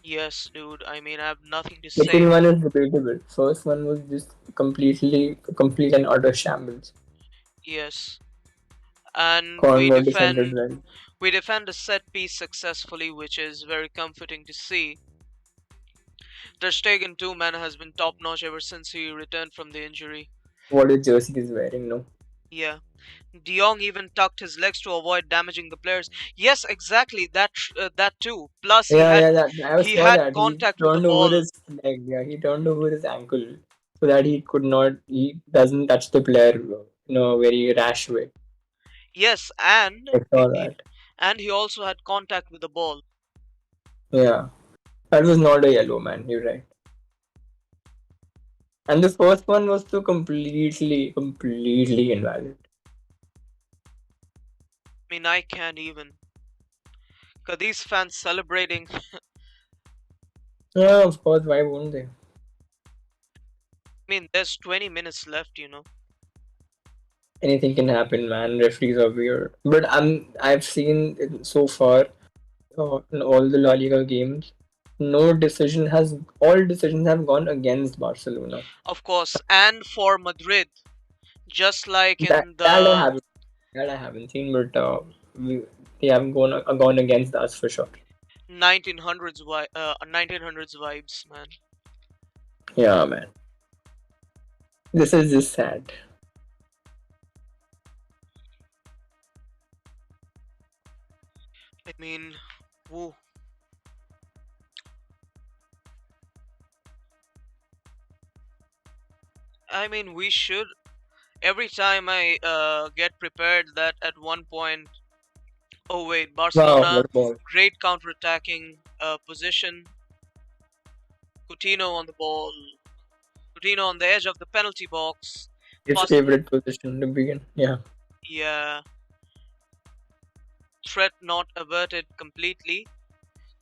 yes, dude. I mean, I have nothing to say. Second one is debatable. First one was just complete and utter shambles. Yes. And Corner defended well. we defend a set piece successfully, which is very comforting to see. Ter Stegen too, man, has been top notch ever since he returned from the injury. What his jersey is wearing, no? Yeah. De Jong even tucked his legs to avoid damaging the players. Yes, exactly. That too. Plus, I he saw had that. He contact with the turned over ball. his leg. Yeah, he turned over his ankle so that he doesn't touch the player in a very rash way. Yes, and I saw that. he also had contact with the ball. Yeah, that was not a yellow, man. You're right. And the first one was so completely invalid. I mean, I can't even. Cadiz fans celebrating. Yeah, of course. Why won't they? I mean, there's 20 minutes left, you know. Anything can happen, man. Referees are weird. But I've seen it so far in all the La Liga games, all decisions have gone against Barcelona. Of course, and for Madrid, just like That in that I the haven't that I haven't seen, but they have gone against us for sure. 1900s vibes, man. Yeah, man. This is just sad. I mean, woo. I mean, we should. Every time I get prepared that at one point, oh wait, Wow, Barcelona, what a ball! great counter-attacking position. Coutinho on the ball. Coutinho on the edge of the penalty box. His Pass, favorite position to begin. Yeah, yeah. Threat not averted completely.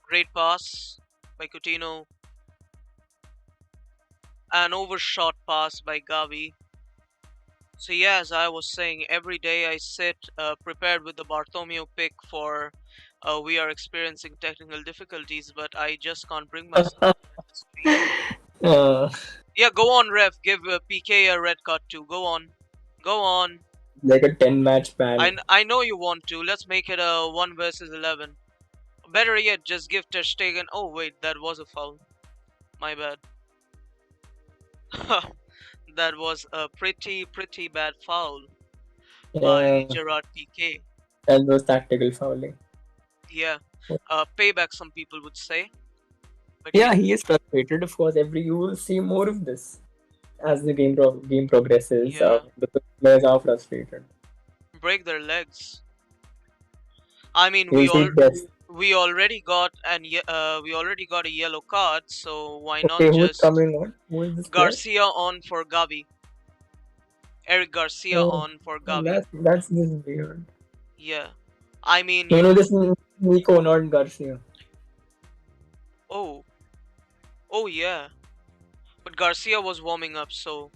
Great pass by Coutinho. An overshot pass by Gavi. So yeah, as I was saying, every day I sit prepared with the Bartomeu pick for We are experiencing technical difficulties, but I just can't bring myself to speak. uh, Yeah, go on, ref. Give PK a red card too. Go on. Go on. like a 10-match ban. I know you want to. Let's make it a 1 versus 11. Better yet, just give Ter Stegen. Oh, wait, that was a foul. My bad. That was a pretty bad foul by Yeah, Gerard Piqué. that was tactical fouling. Yeah, payback, some people would say. But Yeah, yeah, he is frustrated. Of course, you will see more of this as the game progresses. yeah, The players are frustrated. break their legs. I mean, You will see this. we already got a yellow card, so why not Okay, who is just coming on? Who is this player? Garcia on for Gavi? Eric Garcia Oh, on for Gavi. that's just weird. Yeah, I mean No, no, you. this is Nico, not Garcia. Oh, oh yeah. But Garcia was warming up, so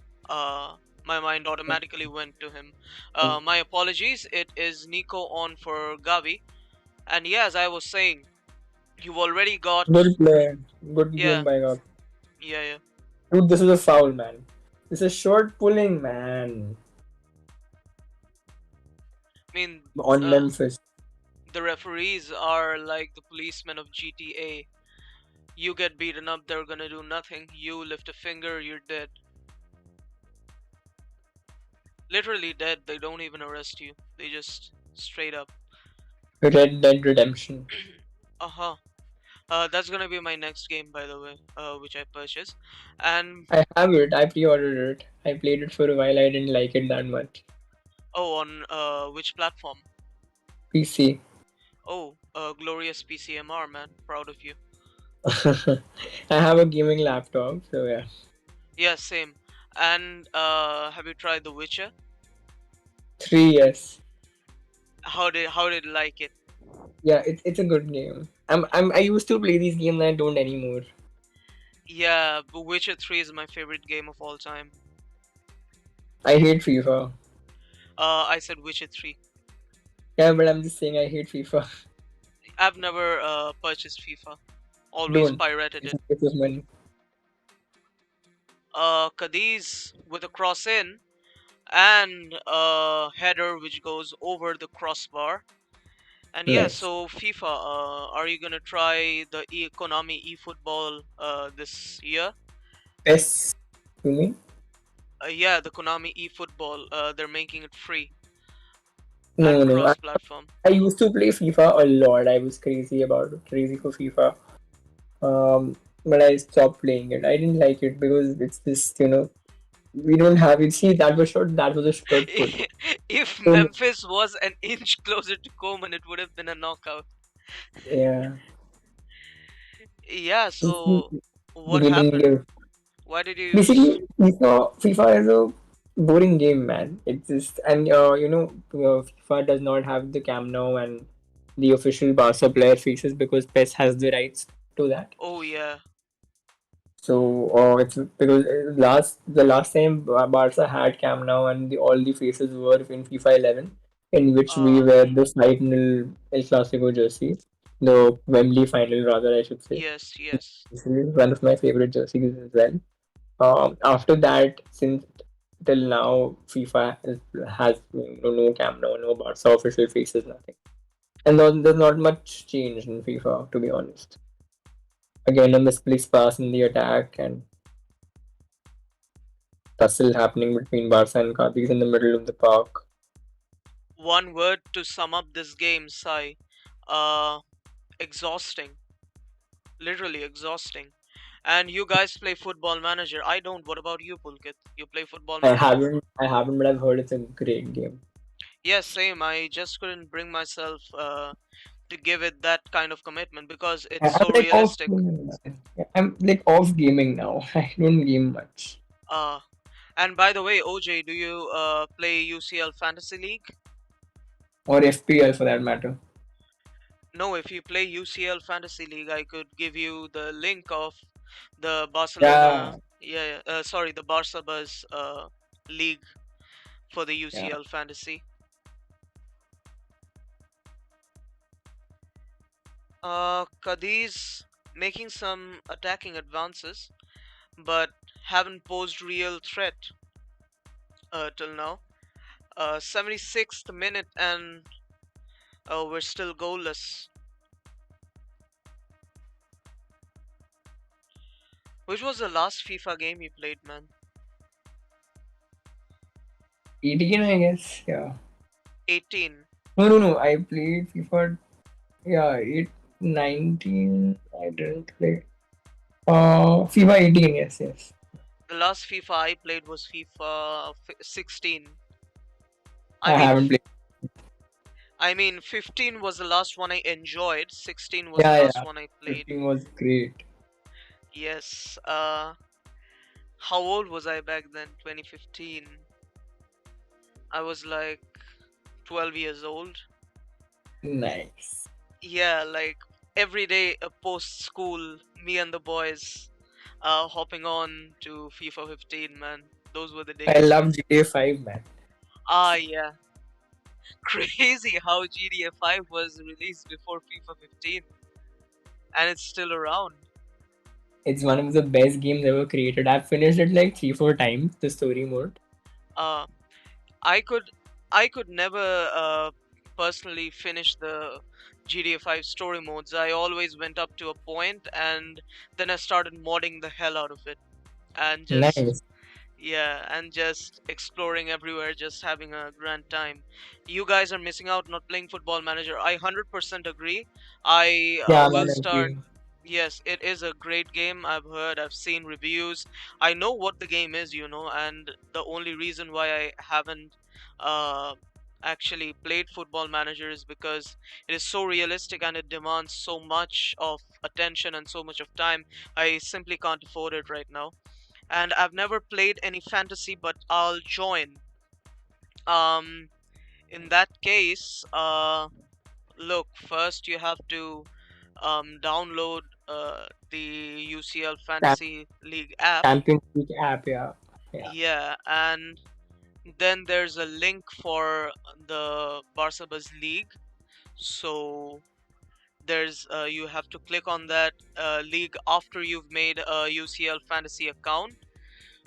my mind automatically went to him. My apologies. It is Nico on for Gavi, and yeah, as I was saying, you've already got. Good player. Good Yeah, game by God. yeah, yeah. Dude, this is a foul, man. This is short pulling, man. I mean, On Memphis. the referees are like the policemen of GTA. You get beaten up, they're gonna do nothing. You lift a finger, you're dead. Literally dead. They don't even arrest you. They just straight up. Red Dead Redemption. Uh-huh. That's gonna be my next game, by the way, which I purchased. And I have it. I pre-ordered it. I played it for a while. I didn't like it that much. oh, on which platform? PC. Oh, glorious PCMR, man. Proud of you. I have a gaming laptop, so yeah. Yeah, same. And have you tried The Witcher? 3 years. How did you like it? Yeah, it's a good game. I used to play these games. I don't anymore. Yeah, The Witcher 3 is my favorite game of all time. I hate FIFA. I said Witcher 3. Yeah, but I'm just saying I hate FIFA. I've never purchased FIFA. Always Don't. pirated It's it. a waste of money. Cadiz with a cross in and a header which goes over the crossbar. And yeah, Nice. so FIFA, are you gonna try the Konami eFootball this year? PES. You mean? Yeah, the Konami eFootball. They're making it free and No, no. cross-platform. I used to play FIFA a lot. I was crazy for FIFA. But I stopped playing it. I didn't like it because it's this, we don't have it. See, that was a short put. If So, Memphis was an inch closer to Koeman, it would have been a knockout. yeah. Yeah, They so what didn't happened? give. Why did you Basically, FIFA is a boring game, man. It's just, and FIFA does not have the Camp Nou and the official Barca player faces because PES has the rights to that. Oh yeah. So it's because the last time Barca had Camp Nou and all the faces were in FIFA 11, in which we Uh wear the final El Clasico jersey, the Wembley final rather I should say. yes, yes. This is one of my favorite jerseys as well. After that, since till now, has no Camp Nou, no Barca official faces, nothing, and there's not much change in FIFA to be honest. Again, a misplaced pass in the attack and tussle happening between Barca and Cadiz in the middle of the park. One word to sum up this game, Sai. Uh exhausting. Literally exhausting. And you guys play Football Manager. I don't. What about you, Pulkit? You play Football Manager? I haven't, but I've heard it's a great game. Yes, same. I just couldn't bring myself to give it that kind of commitment because it's I'm so like off realistic. gaming, man. I'm like off gaming now. I don't game much. Uh, and by the way, OJ, do you play UCL Fantasy League? Or FPL for that matter. No, if you play UCL Fantasy League, I could give you the link of the Barcelona. Yeah, Yeah, yeah, sorry, the Barça Buzz league for the yeah. UCL Fantasy. Cadiz making some attacking advances, but haven't posed real threat till now. 76th minute and we're still goalless. Which was the last FIFA game you played, man? 18, I guess. Yeah. 18. No, no, no. I played FIFA. Yeah, 19. I didn't play. FIFA 18. Yes, yes. The last FIFA I played was FIFA 16. I I mean, haven't played. I mean, 15 was the last one I enjoyed. 16 was the Yeah, last yeah. one I played. 15 was great. Yes. How old was I back then? 2015. I was like 12 years old. Nice. Yeah, like every day post school, me and the boys hopping on to FIFA 15, man. Those were the I days. love GTA 5, man. Ah, yeah. Crazy how GTA 5 was released before FIFA 15 and it's still around. It's one of the best games ever created. I've finished it like 3, 4 times, the story mode. Uh, I could I could never personally finish the GTA 5 story modes. I always went up to a point and then I started modding the hell out of it and just Nice. yeah, and just exploring everywhere, just having a grand time. You guys are missing out not playing Football Manager. I 100% agree. I Yeah, will man, I start. agree. Yes, it is a great game. I've heard, I've seen reviews. I know what the game is, and the only reason why I haven't uh, actually played Football Manager is because it is so realistic and it demands so much of attention and so much of time. I simply can't afford it right now, and I've never played any fantasy, but I'll join. Um, in that case, look, first you have to download the UCL Champ- Fantasy League app. Champions League app, yeah. Yeah. Yeah, and then there's a link for the Barça B League. So there's you have to click on that league after you've made a UCL Fantasy account.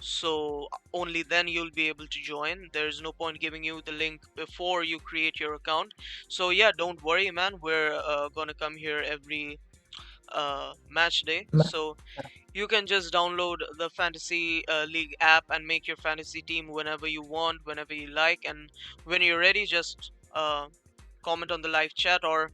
So only then you'll be able to join. There's no point giving you the link before you create your account. So yeah, don't worry, man, we're gonna come here every match day, Ma- so you can just download the fantasy league app and make your fantasy team whenever you want, whenever you like, and when you're ready, just comment on the live chat, or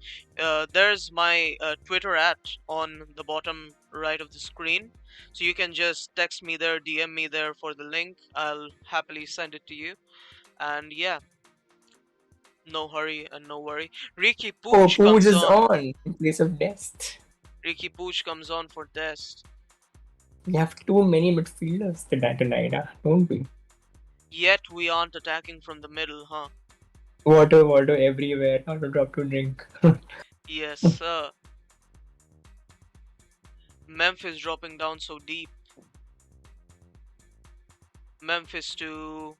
there's my Twitter at on the bottom right of the screen, so you can just text me there, DM me there for the link. I'll happily send it to you. And yeah, no hurry and no worry. Ricky Oh, Pooch Pooch comes is on. on in place of Dest. Ricky Pooch comes on for Dest. We have too many midfielders tonight, don't we? Yet we aren't attacking from the middle, huh? Water, water everywhere. Not a drop to drink. Yes, sir. Memphis dropping down so deep. Memphis to.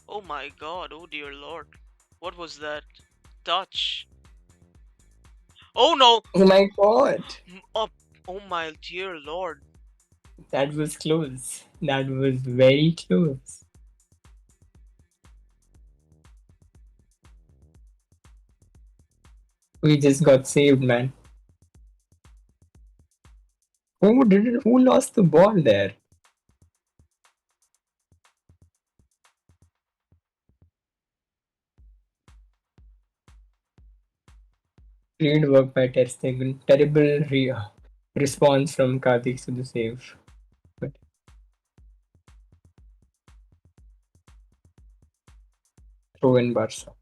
Oh my god, oh dear lord. What was that? Touch. Oh no! Oh my god. Oh, oh my dear lord. That was close. That was very close. We just got saved, man. Who did it? Who lost the ball there? Great work by Ter Stegen. Terrible response from Cadiz to the save. But throw in Barca.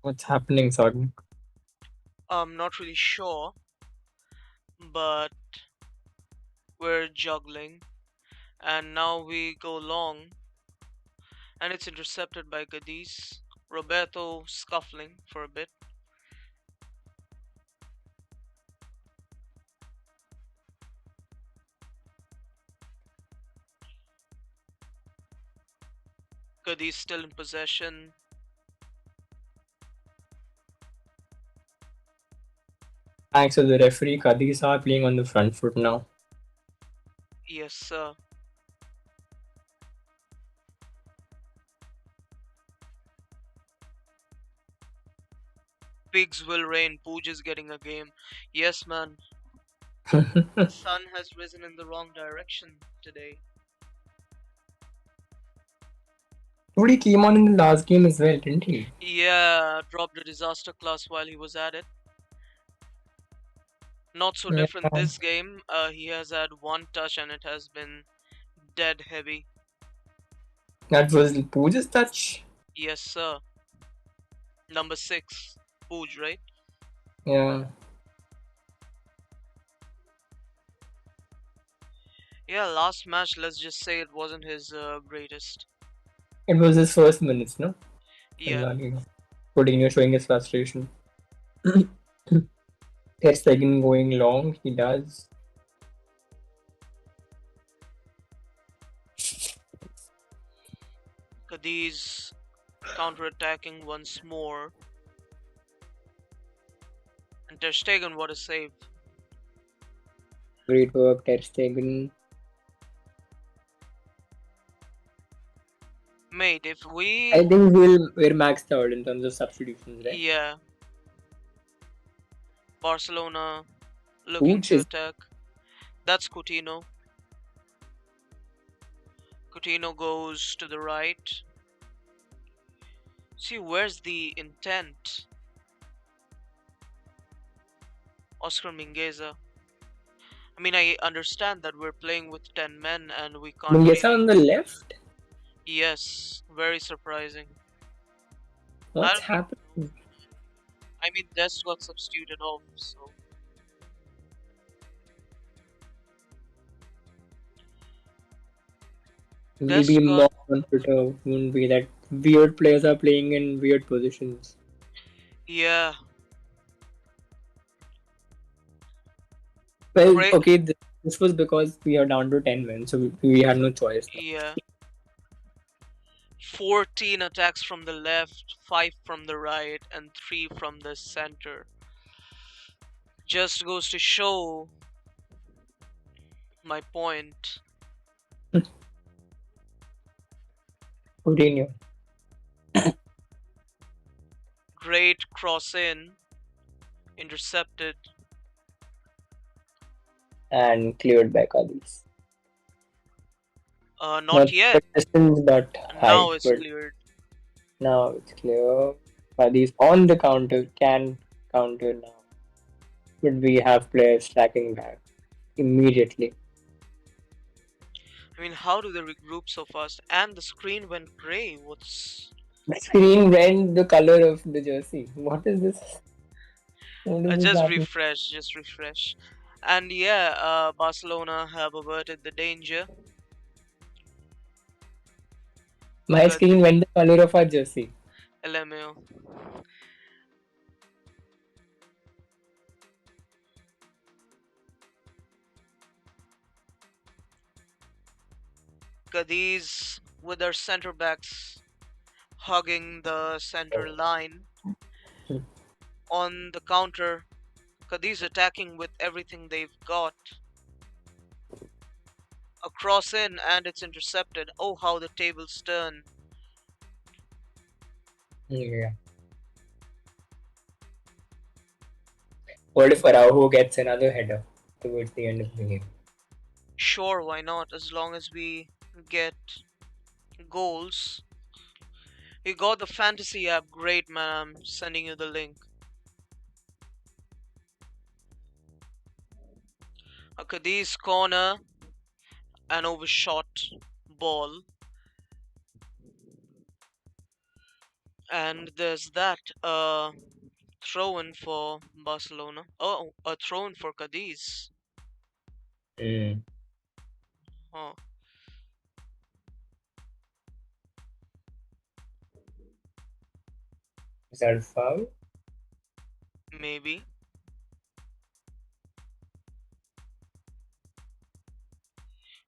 What's happening, Sorry? I'm not really sure, but we're juggling. And now we go long, and it's intercepted by Cadiz. Roberto scuffling for a bit. Cadiz still in possession. Thanks to the referee, Cadiz are playing on the front foot now. Yes, sir. Pigs will reign. Pooj is getting a game. Yes, man. The sun has risen in the wrong direction today. Dude, he came on in the last game as well, didn't he? Yeah, dropped a disaster class while he was at it. Not so Yeah. different this game. He has had one touch and it has been dead heavy. That was Pooja's touch. Yes, sir. Number 6. Pooj, right? Yeah. Yeah, last match, let's just say it wasn't his greatest. It was his first minutes, no? In Yeah, La Liga. Coutinho showing his frustration. Ter Stegen going long, he does. Cadiz counter-attacking once more. And Ter Stegen, what a save. Great work, Ter Stegen. Mate, if we... I think we're maxed out in terms of substitutions, right? Yeah. Barcelona looking Pooch to is attack. That's Coutinho. Coutinho goes to the right. See, where's the intent? Oscar Mingueza. I mean, I understand that we're playing with 10 men and we can't Mungesa on really... the left. Yes, very surprising. I What's don't even happening? know. I mean, Dest got substituted off, so... Maybe Dest got... more on Twitter won't be that weird players are playing in weird positions. Yeah. Well, Great. okay, this was because we are down to 10 men, so we had no choice. Yeah. 14 attacks from the left, 5 from the right, and 3 from the center. Just goes to show my point. Coutinho Great cross in, intercepted. and cleared by Cadiz. Not Not yet. the distance, but Now height. it's But cleared. now it's clear. Cadiz on the counter can counter now. But we have players tracking back immediately. I mean, how do they regroup so fast? And the screen went grey. What's... The screen went the color of the jersey. What is this? What is this just happening? refresh, just refresh. And yeah, Barcelona have averted the danger. My screen went the color of our jersey. LMAO. Cadiz with their center backs hugging the center line. On the counter, Cadiz attacking with everything they've got. A cross in and it's intercepted. Oh, how the tables turn. Yeah. What if Araujo gets another header towards the end of the game? Sure, why not? As long as we get goals. You got the fantasy app. Great, man. I'm sending you the link. A Cadiz corner. An overshot ball. And there's that. Throw in for Barcelona. Oh, a throw in for Cadiz. Mm. Oh, Is that a foul? maybe.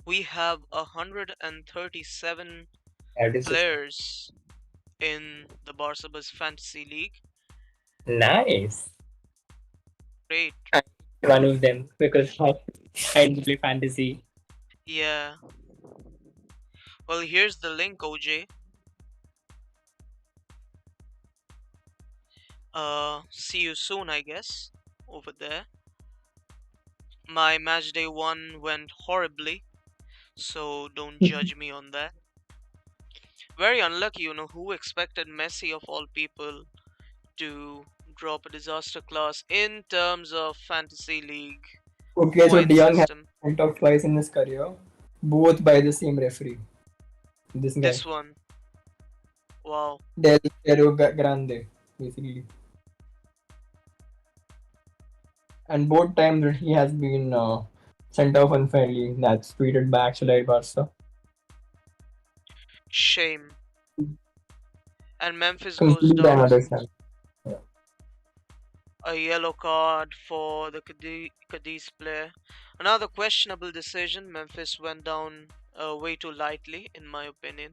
We have 137 That is just players in the Barça B Fantasy League. nice. Great. I'm one of them because I do play fantasy. Yeah. Well, here's the link, OJ. See you soon, I guess, over there. My match day one went horribly, so don't judge me on that. Very unlucky, who expected Messi of all people to drop a disaster class in terms of fantasy league Okay, so point De Jong has system. sent off twice in his career, both by the same referee. This guy, This one, wow. Del Piero Grande, basically. And both times he has been sent off unfairly. That's tweeted by actually Barca. Shame. And Memphis goes Complete down another to time. Yeah. a yellow card for the Cadiz player. Another questionable decision. Memphis went down way too lightly, in my opinion.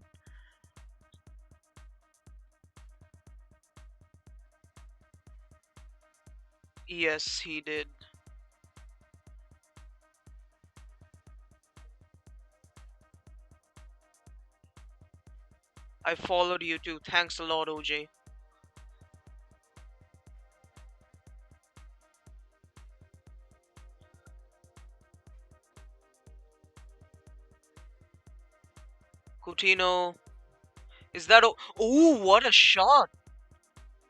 Yes, he did. I followed you too. Thanks a lot, OJ. Coutinho. Is that. Ooh, what a shot!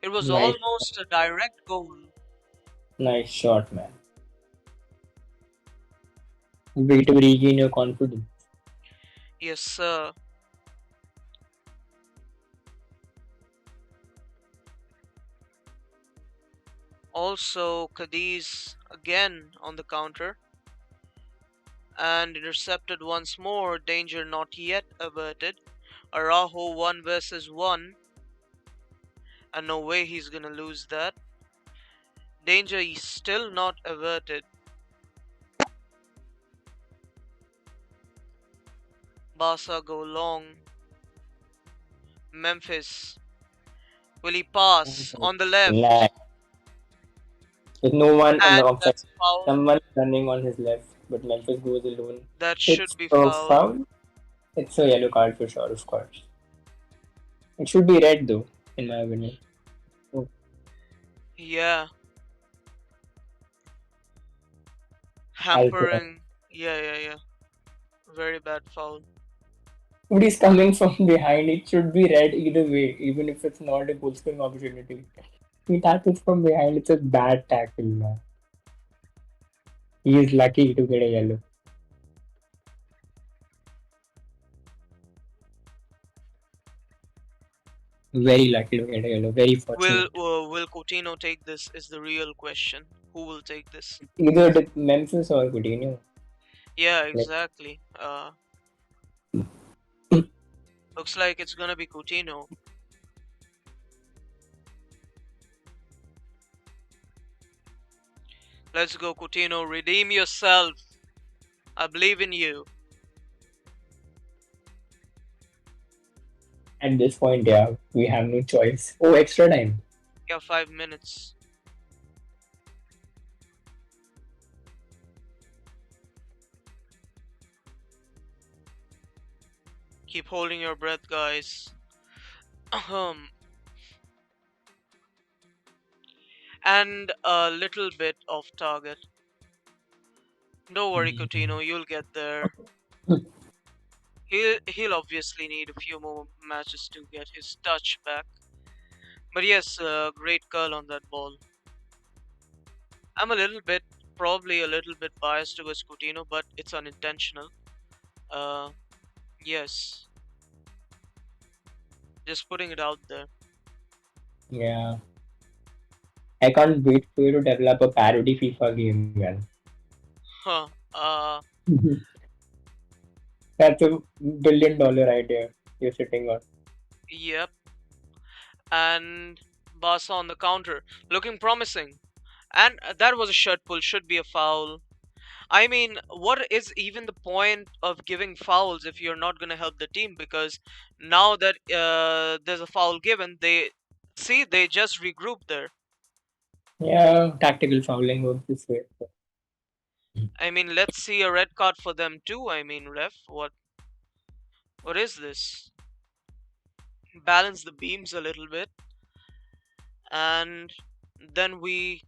It was Nice, almost a direct goal. nice shot, man. Way to regain your confidence. Yes, sir. Also, Cadiz again on the counter and intercepted once more. Danger not yet averted. Araujo 1 versus 1, and no way he's gonna lose that. Danger is still not averted. Barca go long. Memphis. Will he pass on the left? Like, with no one on And the offside, that's foul. someone running on his left, but Memphis goes alone. That It's should be a foul. foul. It's a yellow card for sure, of course. It should be red though, in my opinion. Oh, Yeah. I'll say that. Hampering. Yeah. Very bad foul. But he's coming from behind. It should be red either way, even if it's not a goal scoring opportunity. He tackles from behind. It's a bad tackle, man. He is lucky to get a yellow. Very lucky to get a yellow. Very Will fortunate. Will Coutinho take this? Is the real question. Who will take this? Either the Memphis or Coutinho. Yeah, Like, exactly. Looks like it's gonna be Coutinho. Let's go, Coutinho. Redeem yourself. I believe in you. at this point, yeah, we have no choice. Oh, extra time. Yeah, 5 minutes. Keep holding your breath, guys. And a little bit off target. Don't worry, Coutinho. You'll get there. He'll obviously need a few more matches to get his touch back. But yes, great curl on that ball. I'm probably a little bit biased towards Coutinho, but it's unintentional. Uh, yes, just putting it out there. Yeah. I can't wait for you to develop a parody FIFA game, man. Huh. That's $1 billion idea you're sitting on. Yep. And Barca on the counter, looking promising. And that was a shirt pull, should be a foul. I mean, what is even the point of giving fouls if you're not going to help the team? Because now that there's a foul given, they just regroup there. Yeah, tactical fouling works this way. I mean, let's see a red card for them too. I mean, ref, what is this? Balance the beams a little bit, and then we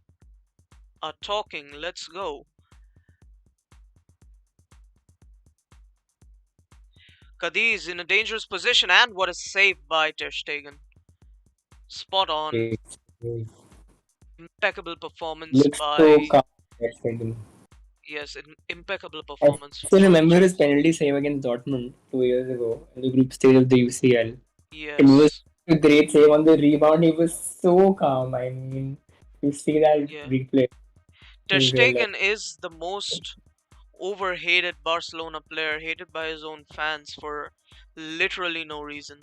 are talking. Let's go. Cadiz in a dangerous position, and what a save by Ter Stegen. Spot on. Great. Impeccable performance Looks so by, calm. That second. yes, impeccable I performance still from remember his Joan. penalty save against Dortmund 2 years ago in the group stage of the UCL. It was Yes, a great save on the rebound. He was so calm. I mean, you see that yeah. replay Ter in real life. Stegen is the most overhated Barcelona player, hated by his own fans for literally no reason.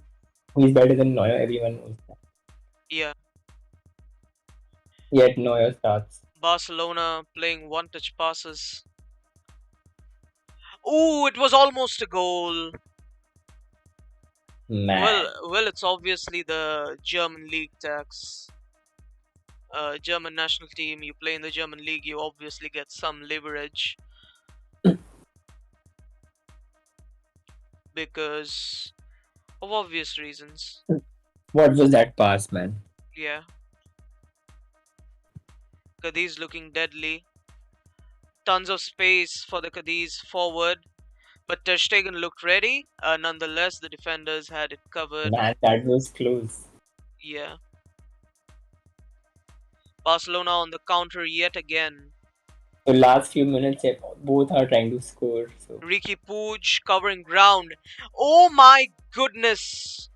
He's better than Neuer. Everyone knows that. Yeah, Yet Neuer starts. Barcelona playing one-touch passes. Ooh, it was almost a goal. Man, Well, it's obviously the German league tax. German national team, you play in the German league, you obviously get some leverage because of obvious reasons. what was that pass, man? Yeah, Cadiz looking deadly. Tons of space for the Cadiz forward, but Ter Stegen looked ready. Nonetheless, the defenders had it covered. Man, that was close. Yeah, Barcelona on the counter yet again. The last few minutes, both are trying to score. So Ricky Puig covering ground. Oh my goodness!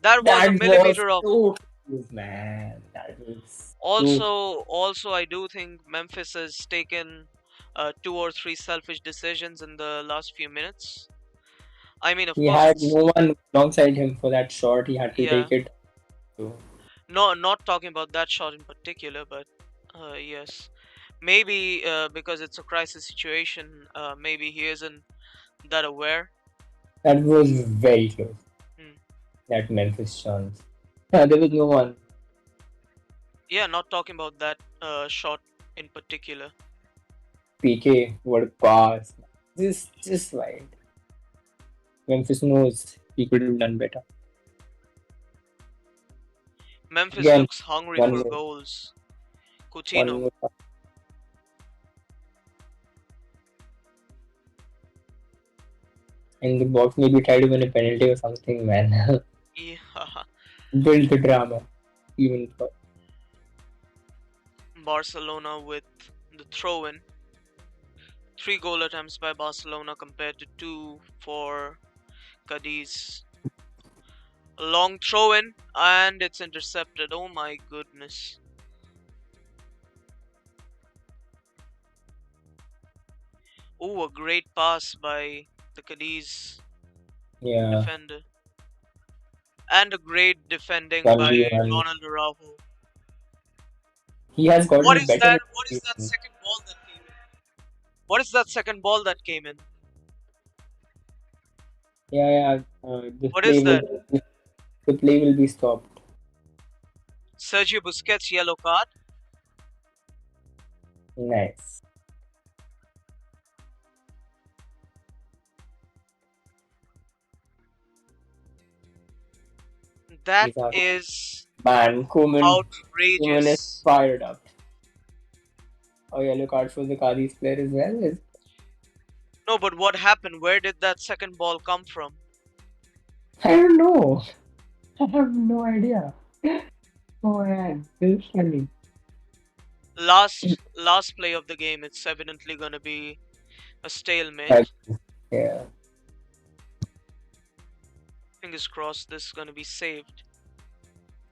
That was a that was millimeter of. so close, man. That was so. Also, I do think Memphis has taken two or three selfish decisions in the last few minutes. I mean, of He course, had it's no one alongside him for that shot. He had to yeah. take it. So No, not talking about that shot in particular, but yes, maybe because it's a crisis situation, maybe he isn't that aware. that was very close. Hmm. That Memphis chance. Yeah, there was no one. Yeah, not talking about that shot in particular. PK, what a pass. Just wide. Memphis knows he could have done better. Memphis Again, looks hungry one for more, goals. one Coutinho. more. In the box, maybe try to win a penalty or something, man. Yeah. Build the drama, even for Barcelona with the throw-in. 3 goal attempts by Barcelona compared to 2 for Cadiz. A long throw-in and it's intercepted. Oh my goodness. Oh, a great pass by the Cadiz yeah, defender. And a great defending by 1v1. Ronald Araujo. He has What gotten is better. that? What is that second ball that came in? What is that second ball that came in? Yeah, yeah. What is that? The play will be stopped. Sergio Busquets yellow card. Nice. That He's out. is Man, Koeman is outrageous. fired up. Oh, yellow card for the Cadiz player as well. No, but what happened? Where did that second ball come from? I don't know. I have no idea. Oh man, this is funny. Last play of the game. It's evidently gonna be a stalemate. Yeah. Fingers crossed this is gonna be saved.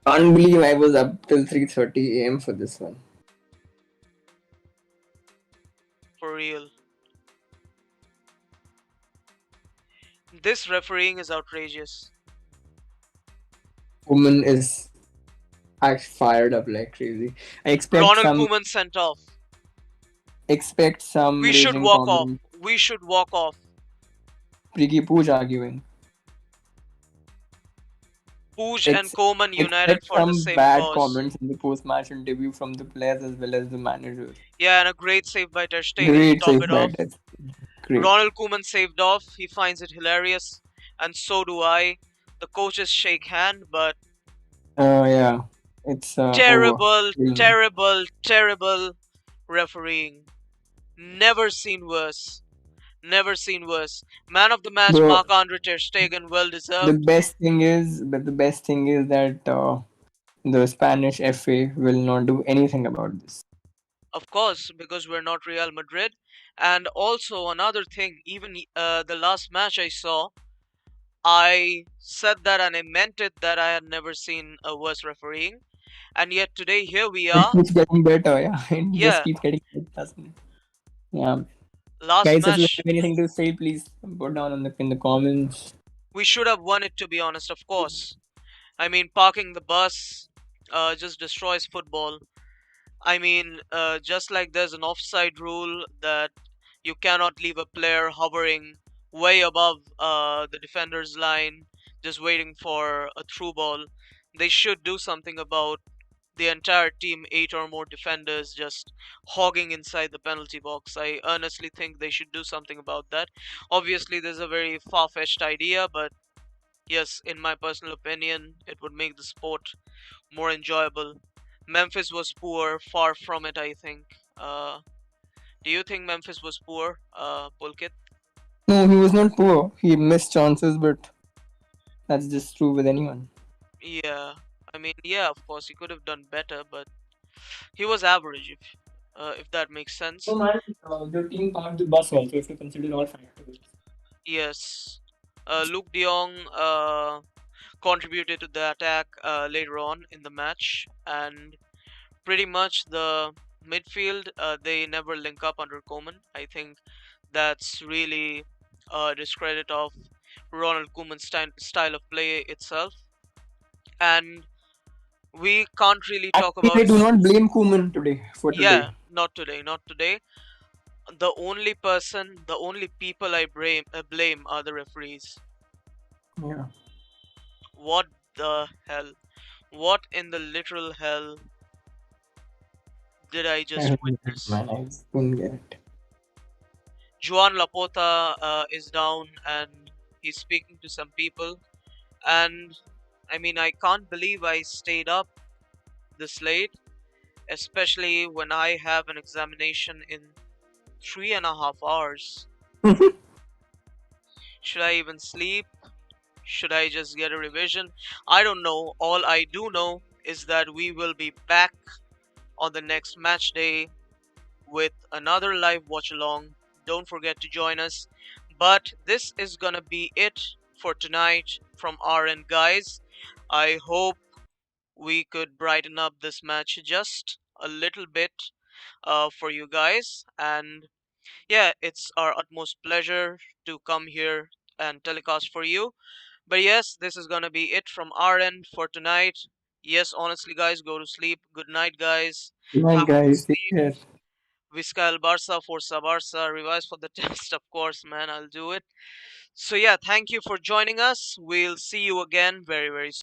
Can't believe I was up till 3:30 a.m. for this one. For real. This refereeing is outrageous. Woman is actually fired up like crazy. I expect Ronald some. Koeman sent off. Expect some We should raging walk off. comments. We should walk off. Priki Pooj arguing. Pooj and Koeman united Expect for the some same bad cause. comments in the post-match interview from the players as well as the manager. Yeah, and a great save by Ter Stegen to Great top save it by off. that. Great. Ronald Koeman saved off. He finds it hilarious, and so do I. The coaches shake hand, but Yeah, it's over. terrible, Mm. terrible, terrible refereeing. Never seen worse. Never seen worse. Man of the match, The Marc-Andre Ter Stegen, well the deserved. best thing is, but the best thing is that the Spanish FA will not do anything about this. Of course, because we're not Real Madrid. And also another thing, even the last match I saw, I said that and I meant it that I had never seen a worse refereeing. And yet today here we It are. keeps getting better, yeah. It just Yeah, keeps getting better, doesn't it? Yeah. last Guys, if you match have anything to say, please put down in the comments. we should have won it, to be honest, of course. I mean, parking the bus just destroys football. I mean, just like there's an offside rule that you cannot leave a player hovering way above the defender's line, just waiting for a through ball. They should do something about the entire team, 8 or more defenders, just hogging inside the penalty box. I earnestly think they should do something about that. Obviously, there's a very far fetched idea, but yes, in my personal opinion, it would make the sport more enjoyable. Memphis was poor, far from it, I think. Do you think Memphis was poor, Pulkit? No, he was not poor. He missed chances, but that's just true with anyone. Yeah, I mean, yeah, of course, he could have done better, but he was average, if that makes So, sense. man, the team parked the bus also, if you consider all factors. Yes. Luuk De Jong contributed to the attack later on in the match, and pretty much the midfield, they never link up under Koeman. I think that's really a discredit of Ronald Koeman's style of play itself. And we can't really talk Actually, about, I do not blame Koeman today for yeah, today. not today, not today. The only people I blame are the referees. Yeah, What the hell? What in the literal hell did I I just don't get it, witness? man. I just don't get it. Joan Laporta is down and he's speaking to some people. And I mean, I can't believe I stayed up this late, especially when I have an examination in 3.5 hours. Should I even sleep? Should I just get a revision? I don't know. All I do know is that we will be back on the next match day with another live watch along. Don't forget to join us. But this is gonna be it for tonight from our end, guys. I hope we could brighten up this match just a little bit for you guys. And yeah, it's our utmost pleasure to come here and telecast for you. But yes, this is gonna be it from our end for tonight. Yes, honestly, guys, go to sleep. Good night, guys. Good night, Have a good guys. Take sleep. care. Visca El Barça, Forza Barça, revise for the test, of course, man. I'll do it. So, yeah, thank you for joining us. We'll see you again very, very soon.